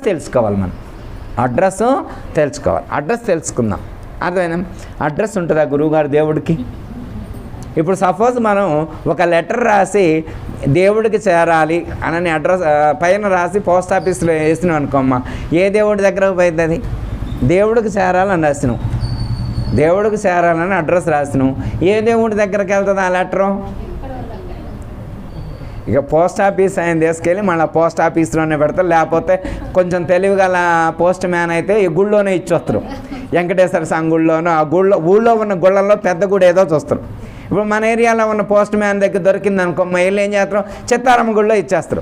తెలుసుకోవాలి. మనం అడ్రస్ తెలుసుకోవాలి. అడ్రస్ తెలుసుకుందాం. అర్థమైనా? అడ్రస్ ఉంటుందా గురువుగారు దేవుడికి? ఇప్పుడు సపోజ్ మనం ఒక లెటర్ రాసి దేవుడికి చేరాలి అని అడ్రస్ పైన రాసి పోస్ట్ ఆఫీస్లో వేసినాం అనుకోమ్మా, ఏ దేవుడి దగ్గరకు పోయింది? అది దేవుడికి చేరాలని రాసినాం. దేవుడికి చేరాలని అడ్రస్ రాసినాం. ఏ దేవుడి దగ్గరికి వెళ్తుంది ఆ లెటరు? ఇక పోస్ట్ ఆఫీస్ ఆయన తీసుకెళ్ళి మళ్ళీ పోస్ట్ ఆఫీస్లోనే పెడతారు. లేకపోతే కొంచెం తెలివిగల పోస్ట్ మ్యాన్ అయితే ఈ గుళ్ళోనే ఇచ్చొస్తారు. వెంకటేశ్వర స్వామి గుళ్ళోనో ఆ ఊళ్ళో ఉన్న గుళ్ళల్లో పెద్ద గుడి ఏదో చూస్తారు. ఇప్పుడు మన ఏరియాలో ఉన్న పోస్ట్ మ్యాన్ దగ్గర దొరికింది అనుకో, వీళ్ళు ఏం చేస్తారు? చిత్తారమ్మ గుళ్ళో ఇచ్చేస్తారు.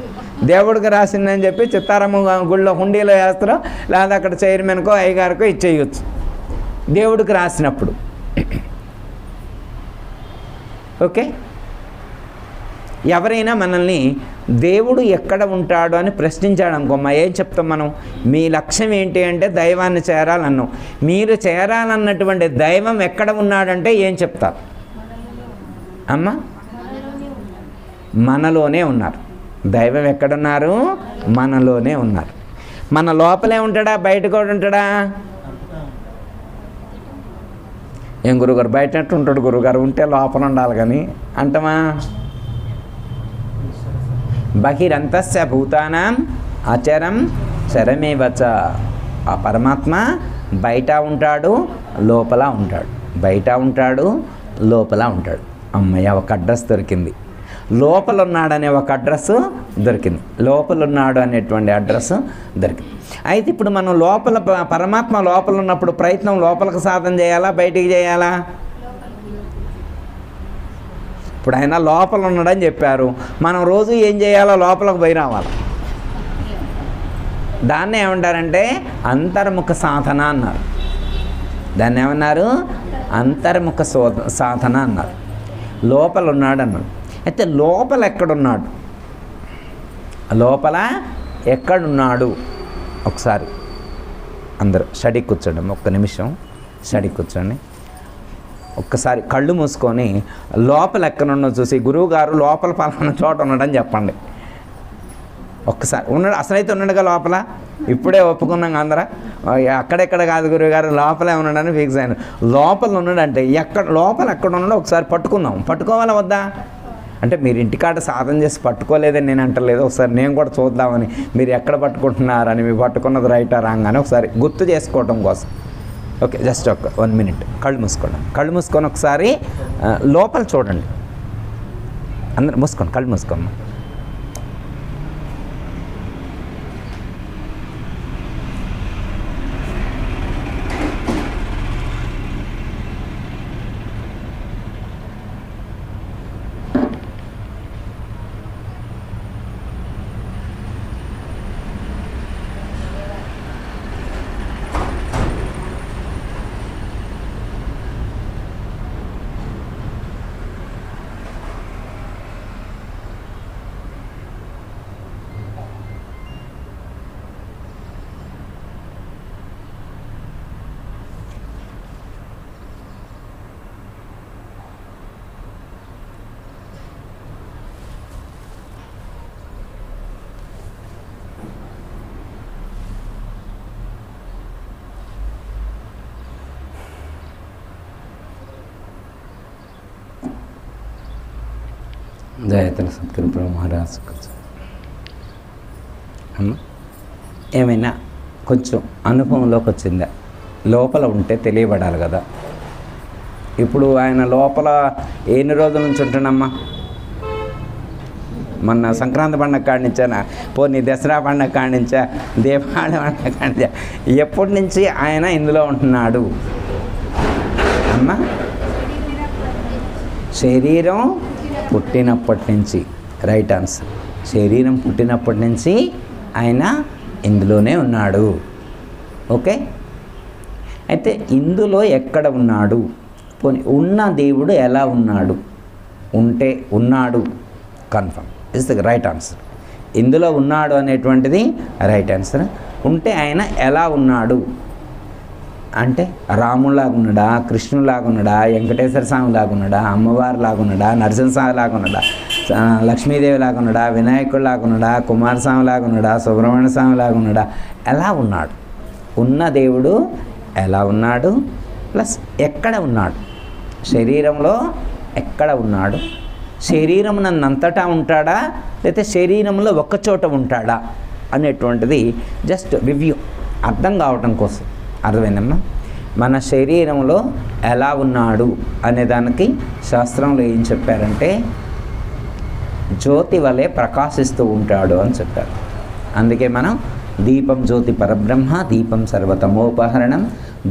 దేవుడికి రాసిందని చెప్పి చిత్తారమ్మ గుళ్ళో హుండీలో వేస్తారు, లేదా అక్కడ చైర్మన్కో అయ్యగారికో ఇచ్చేయచ్చు దేవుడికి రాసినప్పుడు. ఓకే, ఎవరైనా మనల్ని దేవుడు ఎక్కడ ఉంటాడు అని ప్రశ్నించాడు అనుకోమ్మా, ఏం చెప్తాం మనం? మీ లక్ష్యం ఏంటి అంటే దైవాన్ని చేరాలన్నాం. మీరు చేరాలన్నటువంటి దైవం ఎక్కడ ఉన్నాడంటే ఏం చెప్తారు అమ్మ? మనలోనే ఉన్నారు. దైవం ఎక్కడున్నారు? మనలోనే ఉన్నారు. మన లోపలే ఉంటాడా, బయట కూడా ఉంటాడా? ఏం గురుగారు బయట ఉంటాడు గురుగారు? ఉంటే లోపల ఉండాలి కానీ అంటమా? బహిరంతస్య భూతానాం అచరం చరమేవచ. ఆ పరమాత్మ బయట ఉంటాడు, లోపల ఉంటాడు. బయట ఉంటాడు, లోపల ఉంటాడు. అమ్మయ్య, ఒక అడ్రస్ దొరికింది. లోపల ఉన్నాడనే ఒక అడ్రస్ దొరికింది. లోపల ఉన్నాడు అనేటువంటి అడ్రస్ దొరికింది. అయితే ఇప్పుడు మనం లోపల పరమాత్మ లోపల ఉన్నప్పుడు ప్రయత్నం లోపలికి సాధన చేయాలా, బయటికి చేయాలా? ఇప్పుడు ఆయన లోపల ఉన్నాడని చెప్పారు. మనం రోజు ఏం చేయాలో లోపలికి పోయి రావాలి. దాన్ని ఏమంటారంటే అంతర్ముఖ సాధన అన్నారు. దాన్ని ఏమన్నారు? అంతర్ముఖ సాధన అన్నారు. లోపల ఉన్నాడు అన్నాడు. అయితే లోపల ఎక్కడున్నాడు? లోపల ఎక్కడున్నాడు? ఒకసారి అందరూ స్టడీ కూర్చోండి. ఒక్క నిమిషం స్టడీ కూర్చోండి. ఒక్కసారి కళ్ళు మూసుకొని లోపల ఎక్కడున్నో చూసి, గురువుగారు లోపల పలానా చోట ఉన్నాడని చెప్పండి. ఒక్కసారి ఉన్నాడు, అసలైతే ఉన్నాడుగా లోపల. ఇప్పుడే ఒప్పుకున్నాం అందరా, అక్కడెక్కడ కాదు గురువుగారు, లోపలే ఉన్నాడని ఫిక్స్ అయ్యాను. లోపల ఉన్నాడంటే లోపల ఎక్కడ ఉన్నాడో ఒకసారి పట్టుకుందాం. పట్టుకోవాలా వద్దా? అంటే మీరు ఇంటికాడ సాధన చేసి పట్టుకోలేదని నేను అంటలేదు. ఒకసారి నేను కూడా చూద్దామని, మీరు ఎక్కడ పట్టుకుంటున్నారని, మీరు పట్టుకున్నది రైటా రాంగ్ అని ఒకసారి గుర్తు చేసుకోవటం కోసం. ఓకే, జస్ట్ ఒక 1 minute కళ్ళు మూసుకోండి. కళ్ళు మూసుకొని ఒకసారి లోపల చూడండి. అందరూ మూసుకోండి, కళ్ళు మూసుకోమ్మా. జయతల సద్గురు బ్రహ్మ మహారాజ్. ఏమైనా కొంచెం అనుభవంలోకి వచ్చిందా? లోపల ఉంటే తెలియబడాలి కదా. ఇప్పుడు ఆయన లోపల ఎన్ని రోజుల నుంచి ఉంటున్నమ్మా? మొన్న సంక్రాంతి పండుగ కాడించానా, పోనీ దసరా పండుగ కాడించా, దీపావళి పండుగ కాడించా, ఎప్పటి నుంచి ఆయన ఇందులో ఉంటున్నాడు అమ్మా? శరీరం పుట్టినప్పటి నుంచి. Right answer. శరీరం పుట్టినప్పటి నుంచి ఆయన ఇందులోనే ఉన్నాడు. ఓకే, అయితే ఇందులో ఎక్కడ ఉన్నాడు? పోనీ ఉన్న దేవుడు ఎలా ఉన్నాడు? ఉంటే ఉన్నాడు confirm is the right answer. ఇందులో ఉన్నాడు అనేటువంటిది రైట్ ఆన్సర్. ఉంటే ఆయన ఎలా ఉన్నాడు అంటే రాములాగా ఉన్నాడా, కృష్ణులాగా ఉన్నాడా, వెంకటేశ్వర స్వామి లాగా ఉన్నాడా, అమ్మవారి లాగా ఉన్నాడా, నరసింహస్వామి లాగా ఉన్నాడా, లక్ష్మీదేవి లాగా ఉన్నాడా, వినాయకుడు లాగా ఉన్నాడా, కుమారస్వామి లాగా ఉన్నాడా, సుబ్రహ్మణ్య స్వామి లాగా ఉన్నాడా, ఎలా ఉన్నాడు? ఉన్న దేవుడు ఎలా ఉన్నాడు, ప్లస్ ఎక్కడ ఉన్నాడు, శరీరంలో ఎక్కడ ఉన్నాడు, శరీరం నన్నంతటా ఉంటాడా లేకపోతే శరీరంలో ఒక్కచోట ఉంటాడా అనేటువంటిది జస్ట్ రివ్యూ, అర్థం కావటం కోసం. అర్థమైందమ్మా? మన శరీరంలో ఎలా ఉన్నాడు అనేదానికి శాస్త్రంలో ఏం చెప్పారంటే జ్యోతి వలె ప్రకాశిస్తూ ఉంటాడు అని చెప్పారు. అందుకే మనం దీపం జ్యోతి పరబ్రహ్మ దీపం సర్వతమోపహరణం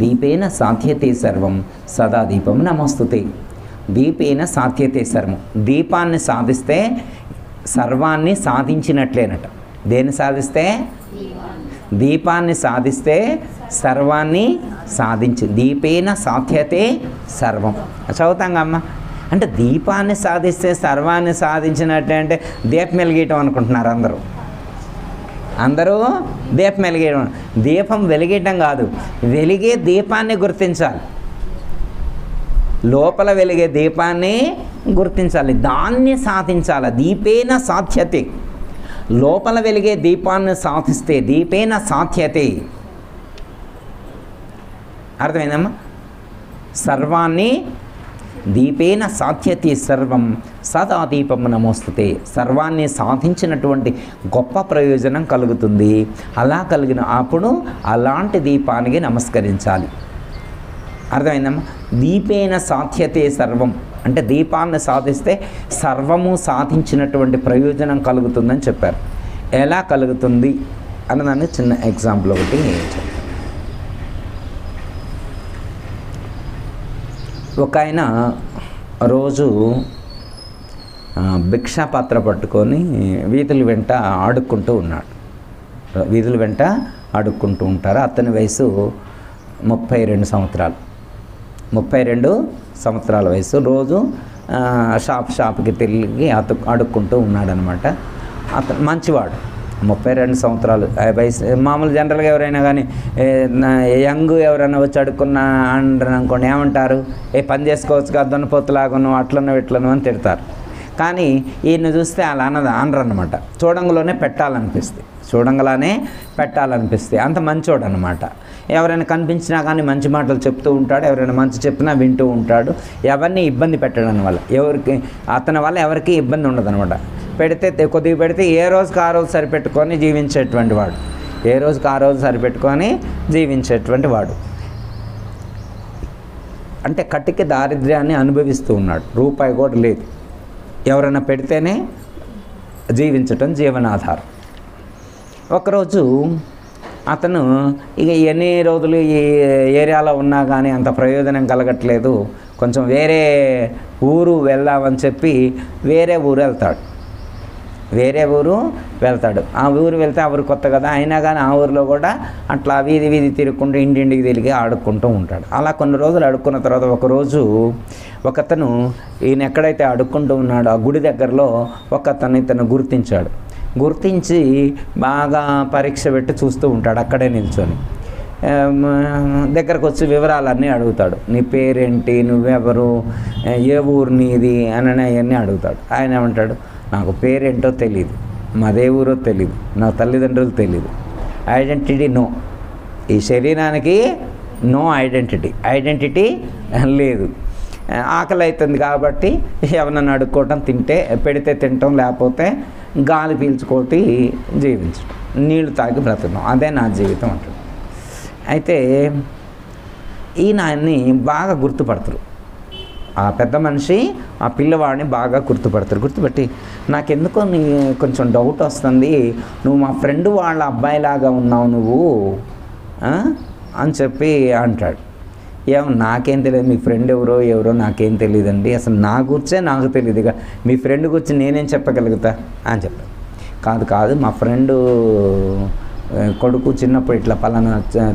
దీపేన సాధ్యతే సర్వం సదా దీపం నమస్తుతే. దీపేన సాధ్యతే సర్వం, దీపాన్ని సాధిస్తే సర్వాన్ని సాధించినట్లేనట. దేన్ని సాధిస్తే? దీపాన్ని సాధిస్తే సర్వాన్ని సాధించి, దీపేన సాధ్యతే సర్వం. చదువుతాం అమ్మ. అంటే దీపాన్ని సాధిస్తే సర్వాన్ని సాధించినట్టే అంటే దీపం వెలిగేయటం అనుకుంటున్నారు అందరూ దీపం వెలిగేయడం. దీపం వెలిగేయటం కాదు, వెలిగే దీపాన్ని గుర్తించాలి. లోపల వెలిగే దీపాన్ని గుర్తించాలి, దాన్ని సాధించాలి. దీపేన సాధ్యతే, లోపల వెలిగే దీపాన్ని సాధిస్తే దీపేన సాధ్యతే. అర్థమైందమ్మా? సర్వాన్ని దీపేన సాధ్యతే సర్వం సదా దీపం నమోస్తుతే. సర్వాన్ని సాధించినటువంటి గొప్ప ప్రయోజనం కలుగుతుంది. అలా కలిగిన అప్పుడు అలాంటి దీపానికి నమస్కరించాలి. అర్థమైందమ్మా? దీపేన సాధ్యతే సర్వం అంటే దీపాన్ని సాధిస్తే సర్వము సాధించినటువంటి ప్రయోజనం కలుగుతుందని చెప్పారు. ఎలా కలుగుతుంది అన్నదాన్ని చిన్న ఎగ్జాంపుల్ ఒకటి చెప్తాను. ఒక ఆయన రోజు భిక్షా పాత్ర పట్టుకొని వీధుల వెంట ఆడుకుంటూ ఉన్నాడు. వీధుల వెంట ఆడుకుంటూ ఉంటారు. అతని వయసు 32 సంవత్సరాలు. 32 సంవత్సరాల వయసు. రోజు షాప్కి తిరిగి అడుక్కుంటూ ఉన్నాడనమాట. అతను మంచివాడు. 32 సంవత్సరాలు వయసు. మామూలు జనరల్గా ఎవరైనా కానీ యంగ్ ఎవరైనా వచ్చి అడుక్కున్నా అంటారు అనుకోండి, ఏమంటారు? పని చేసుకోవచ్చు కదా, దొన్నపోతులాగా నువ్వు అట్లను ఇట్లను అని తిడతారు. కానీ ఈయన చూస్తే అలా అనరు అనమాట. చూడంగానే పెట్టాలనిపిస్తే అంత మంచోడు అనమాట. ఎవరైనా కనిపించినా కానీ మంచి మాటలు చెప్తూ ఉంటాడు. ఎవరైనా మంచి చెప్పినా వింటూ ఉంటాడు. ఎవరిని ఇబ్బంది పెట్టడం వల్ల అతని వల్ల ఎవరికి ఇబ్బంది ఉండదు అనమాట. కొద్దిగా పెడితే ఏ రోజుకి ఆ రోజు సరిపెట్టుకొని జీవించేటువంటి వాడు. అంటే కటిక దారిద్ర్యాన్ని అనుభవిస్తూ ఉన్నాడు. రూపాయి కూడా లేదు. ఎవరైనా పెడితేనే జీవించటం జీవనాధారం. ఒకరోజు అతను ఇక ఎన్ని రోజులు ఈ ఏరియాలో ఉన్నా కానీ అంత ప్రయోజనం కలగట్లేదు, కొంచెం వేరే ఊరు వెళ్దామని చెప్పి వేరే ఊరు వెళ్తాడు. ఆ ఊరు వెళ్తే ఆ ఊరు కొత్త కదా, అయినా కానీ ఆ ఊరిలో కూడా అట్లా వీధి తిరుగుకుంటూ ఇంటింటికి తిరిగి ఆడుకుంటూ ఉంటాడు. అలా కొన్ని రోజులు ఆడుకున్న తర్వాత ఒకరోజు ఒకతను ఈయన ఎక్కడైతే ఆడుకుంటూ ఉన్నాడో ఆ గుడి దగ్గరలో ఇతను గుర్తించి బాగా పరీక్ష పెట్టి చూస్తూ ఉంటాడు. అక్కడే నిల్చొని దగ్గరకు వచ్చి వివరాలన్నీ అడుగుతాడు. నీ పేరేంటి, నువ్వెవరు, ఏ ఊరు నీది అని అవన్నీ అడుగుతాడు. ఆయన ఏమంటాడు, నాకు పేరేంటో తెలియదు, మాదే ఊరో తెలియదు, నా తల్లిదండ్రులు తెలియదు, ఐడెంటిటీ నో. ఈ శరీరానికి నో ఐడెంటిటీ లేదు. ఆకలి అవుతుంది కాబట్టి ఎవరన్నా అడుక్కోవటం, పెడితే తినటం, లేకపోతే గాలి పీల్చుకోటి జీవించడం, నీళ్లు తాగి బ్రతకడం, అదే నా జీవితం అంటాడు. అయితే ఈయన్ని బాగా గుర్తుపడతారు. ఆ పెద్ద మనిషి ఆ పిల్లవాడిని బాగా గుర్తుపట్టి, నాకెందుకో కొంచెం డౌట్ వస్తుంది, నువ్వు మా ఫ్రెండ్ వాళ్ళ అబ్బాయిలాగా ఉన్నావు నువ్వు అని చెప్పి అంటాడు. నాకేం తెలియదు, మీ ఫ్రెండ్ ఎవరో నాకేం తెలియదండి, అసలు నా గురించే నాకు తెలియదుగా, మీ ఫ్రెండ్ గురించి నేనేం చెప్పగలుగుతా అని చెప్పాను. కాదు, మా ఫ్రెండు కొడుకు చిన్నప్పుడు ఇట్లా పలానా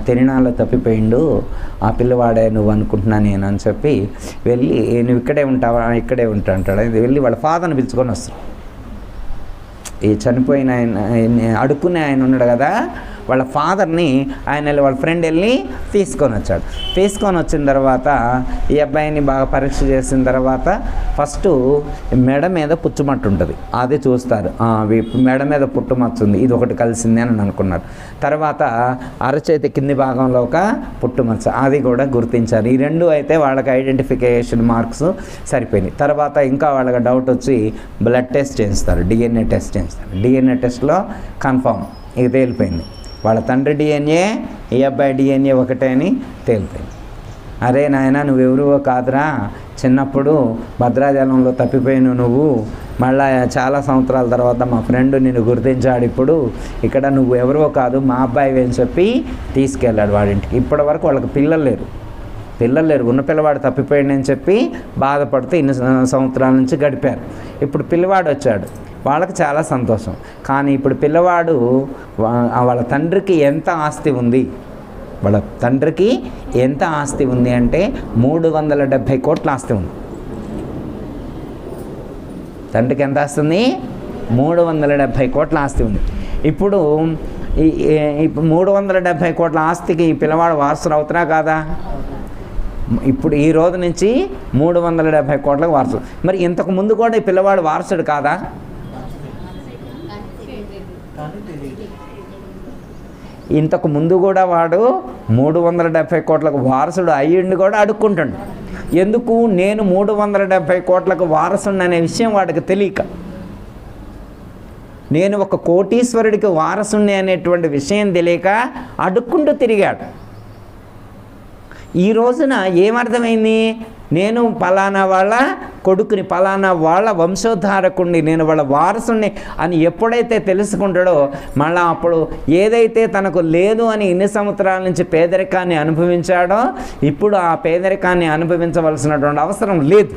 తిరణాల్లో తప్పిపోయిండు, ఆ పిల్లవాడే నువ్వు అనుకుంటున్నా నేను అని చెప్పి వెళ్ళి, నువ్వు ఇక్కడే ఉంటావా? ఇక్కడే ఉంటా అంటాడు. వెళ్ళి వాళ్ళ ఫాదర్ని పిలుచుకొని వస్తాడు. ఈ చనిపోయిన ఆయన, అడుక్కునే ఆయన ఉన్నాడు కదా, వాళ్ళ ఫాదర్ని ఆయన వాళ్ళ ఫ్రెండ్ వెళ్ళి తీసుకొని వచ్చాడు. తీసుకొని వచ్చిన తర్వాత ఈ అబ్బాయిని బాగా పరీక్ష చేసిన తర్వాత ఫస్ట్ మెడ మీద పుచ్చుమట్టు ఉంటుంది, అది చూస్తారు. మెడ మీద పుట్టుమచ్చ ఉంది, ఇది ఒకటి కలిసింది అని అనుకున్నారు. తర్వాత అరచేతి కింది భాగంలో ఒక పుట్టుమచ్చ, అది కూడా గుర్తించారు. ఈ రెండు అయితే వాళ్ళకి ఐడెంటిఫికేషన్ మార్క్స్ సరిపోయినాయి. తర్వాత ఇంకా వాళ్ళకి డౌట్ వచ్చి బ్లడ్ టెస్ట్ చేస్తారు, డిఎన్ఏ టెస్ట్ చేస్తారు. డిఎన్ఏ టెస్ట్లో కన్ఫామ్ ఇక తేలిపోయింది, వాళ్ళ తండ్రి డిఎన్ఏ ఈ అబ్బాయి డిఎన్ఏ ఒకటే అని తేలిపోయింది. అరే నాయన నువ్వెవరువో కాదురా, చిన్నప్పుడు భద్రాచలంలో తప్పిపోయిన నువ్వు మళ్ళా చాలా సంవత్సరాల తర్వాత మా ఫ్రెండ్ నిన్ను గుర్తించాడు, ఇప్పుడు ఇక్కడ నువ్వు ఎవరో కాదు మా అబ్బాయి అని చెప్పి తీసుకెళ్ళాడు వాడింటికి. ఇప్పటి వరకు వాళ్ళకి పిల్లలు లేరు, ఉన్న పిల్లవాడు తప్పిపోయాడని చెప్పి బాధపడుతూ ఇన్ని సంవత్సరాల నుంచి గడిపారు. ఇప్పుడు పిల్లవాడు వచ్చాడు, వాళ్ళకి చాలా సంతోషం. కానీ ఇప్పుడు పిల్లవాడు వాళ్ళ తండ్రికి ఎంత ఆస్తి ఉంది, వాళ్ళ తండ్రికి ఎంత ఆస్తి ఉంది అంటే 370 కోట్ల ఆస్తి ఉంది. తండ్రికి ఎంత ఆస్తి ఉంది? 370 కోట్ల ఆస్తి ఉంది. ఇప్పుడు 370 కోట్ల ఆస్తికి ఈ పిల్లవాడు వారసుడు అవుతున్నా కాదా? ఇప్పుడు ఈ రోజు నుంచి 370 కోట్లకు వారసుడు. మరి ఇంతకు ముందు కూడా ఈ పిల్లవాడు వారసుడు కాదా? ఇంతకు ముందు కూడా వాడు 370 కోట్లకు వారసుడు అయ్యిండు కూడా అడుక్కుంటాడు. ఎందుకు? నేను 370 కోట్లకు వారసుడు అనే విషయం వాడికి తెలియక, నేను ఒక కోటీశ్వరుడికి వారసుని అనేటువంటి విషయం తెలియక అడుక్కుంటూ తిరిగాడు. ఈ రోజున ఏమర్థమైంది? నేను పలానా వాళ్ళ కొడుకుని, పలానా వాళ్ళ వంశోద్ధారకుడిని, నేను వాళ్ళ వారసుని అని ఎప్పుడైతే తెలుసుకుంటాడో మళ్ళీ అప్పుడు ఏదైతే తనకు లేదు అని ఇన్ని సంవత్సరాల నుంచి పేదరికాన్ని అనుభవించాడో ఇప్పుడు ఆ పేదరికాన్ని అనుభవించవలసినటువంటి అవసరం లేదు.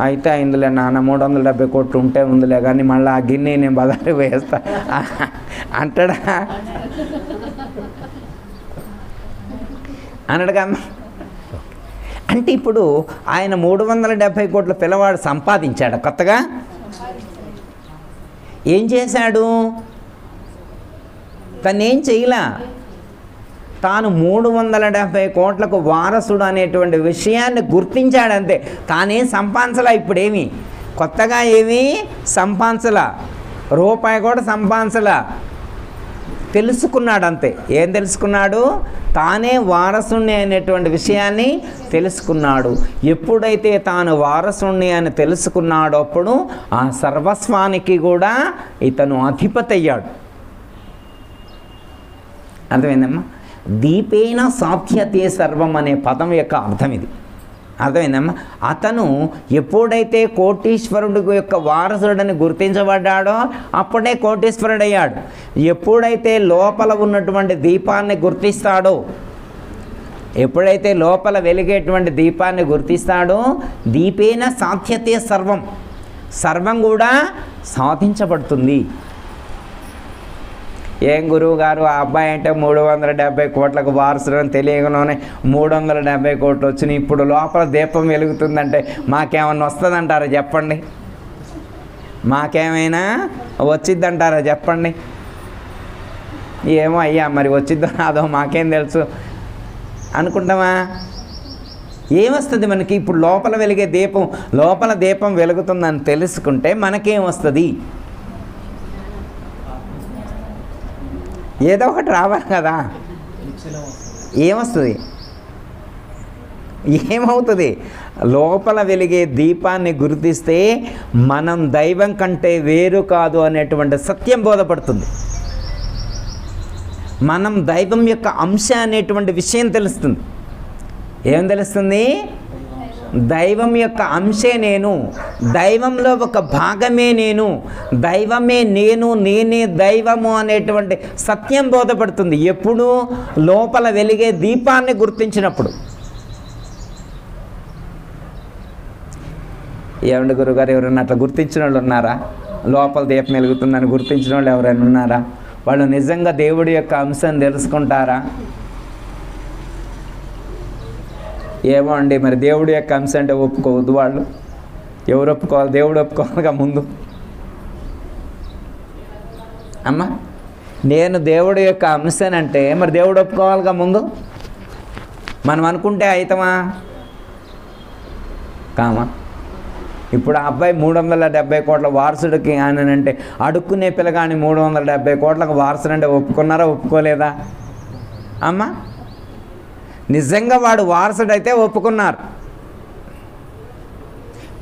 అయితే అయిందిలే నాన్న, 370 కోట్లు ఉంటే ఉందిలే, కానీ మళ్ళీ ఆ గిన్నె నేను బజారు వేస్తా అంటాడా? అన్నాడు కమ్మ. అంటే ఇప్పుడు ఆయన 370 కోట్ల పిల్లవాడు సంపాదించాడు కొత్తగా. ఏం చేశాడు? తనేం చేయలా, తాను 370 కోట్లకు వారసుడు అనేటువంటి విషయాన్ని గుర్తించాడంతే. తానేం సంపాదించలా, ఇప్పుడేమి కొత్తగా ఏమీ సంపాదించలా, రూపాయి కూడా సంపాదించలా, తెలుసుకున్నాడు అంతే. ఏం తెలుసుకున్నాడు? తానే వారసుణ్ణి అనేటువంటి విషయాన్ని తెలుసుకున్నాడు. ఎప్పుడైతే తాను వారసుణ్ణి అని తెలుసుకున్నాడో అప్పుడు ఆ సర్వస్వానికి కూడా ఇతను అధిపతి అయ్యాడు. అర్థమైందమ్మా? దీపేన సాధ్యతే సర్వం అనే పదం యొక్క అర్థం ఇది. అర్థమైందమ్మా? అతను ఎప్పుడైతే కోటీశ్వరుడు యొక్క వారసుడని గుర్తించబడ్డాడో అప్పుడే కోటీశ్వరుడు అయ్యాడు. ఎప్పుడైతే లోపల ఉన్నటువంటి దీపాన్ని గుర్తిస్తాడో, ఎప్పుడైతే లోపల వెలిగేటువంటి దీపాన్ని గుర్తిస్తాడో దీపేన సాధ్యతే సర్వం, సర్వం కూడా సాధించబడుతుంది. ఏం గురువు గారు, ఆ అబ్బాయి అంటే 370 కోట్లకు వారసుడు అని తెలియకనే 370 కోట్లు వచ్చినాయి, ఇప్పుడు లోపల దీపం వెలుగుతుందంటే మాకేమన్నా వస్తుందంటారా చెప్పండి? మాకేమైనా వచ్చిద్దంటారా చెప్పండి? ఏమో అయ్యా, మరి వచ్చిద్దో రాదో మాకేం తెలుసు అనుకుంటామా? ఏమొస్తుంది మనకి? ఇప్పుడు లోపల వెలిగే దీపం, లోపల దీపం వెలుగుతుందని తెలుసుకుంటే మనకేం వస్తుంది? ఏదో ఒకటి రావాలి కదా. ఏమొస్తుంది? ఏమవుతుంది? లోపల వెలిగే దీపాన్ని గుర్తిస్తే మనం దైవం కంటే వేరు కాదు అనేటువంటి సత్యం బోధపడుతుంది. మనం దైవం యొక్క అంశ అనేటువంటి విషయం తెలుస్తుంది. ఏం తెలుస్తుంది? దైవం యొక్క అంశే నేను, దైవంలో ఒక భాగమే నేను, దైవమే నేను, నేనే దైవము అనేటువంటి సత్యం బోధపడుతుంది. ఎప్పుడు? లోపల వెలిగే దీపాన్ని గుర్తించినప్పుడు. ఏమండి గురుగారు, ఎవరైనా అట్లా గుర్తించిన వాళ్ళు ఉన్నారా? లోపల దీపం వెలుగుతుందని గుర్తించిన వాళ్ళు ఎవరైనా ఉన్నారా? వాళ్ళు నిజంగా దేవుడి యొక్క అంశం తెలుసుకుంటారా? ఏమో అండి, మరి దేవుడి యొక్క అంశం అంటే ఒప్పుకోవద్దు వాళ్ళు. ఎవరు ఒప్పుకోవాలి? దేవుడు ఒప్పుకోవాలిగా ముందు. అమ్మా నేను దేవుడి యొక్క అంశనంటే మరి దేవుడు ఒప్పుకోవాలిగా ముందు. మనం అనుకుంటే అయితమా కామా? ఇప్పుడు ఆ అబ్బాయి 370 కోట్ల వారసుడికి అని అంటే అడుక్కునే పిల్లగాని 370 కోట్లకు వారసుడు అంటే ఒప్పుకున్నారా ఒప్పుకోలేదా అమ్మా? నిజంగా వాడు వారసుడైతే ఒప్పుకున్నారు,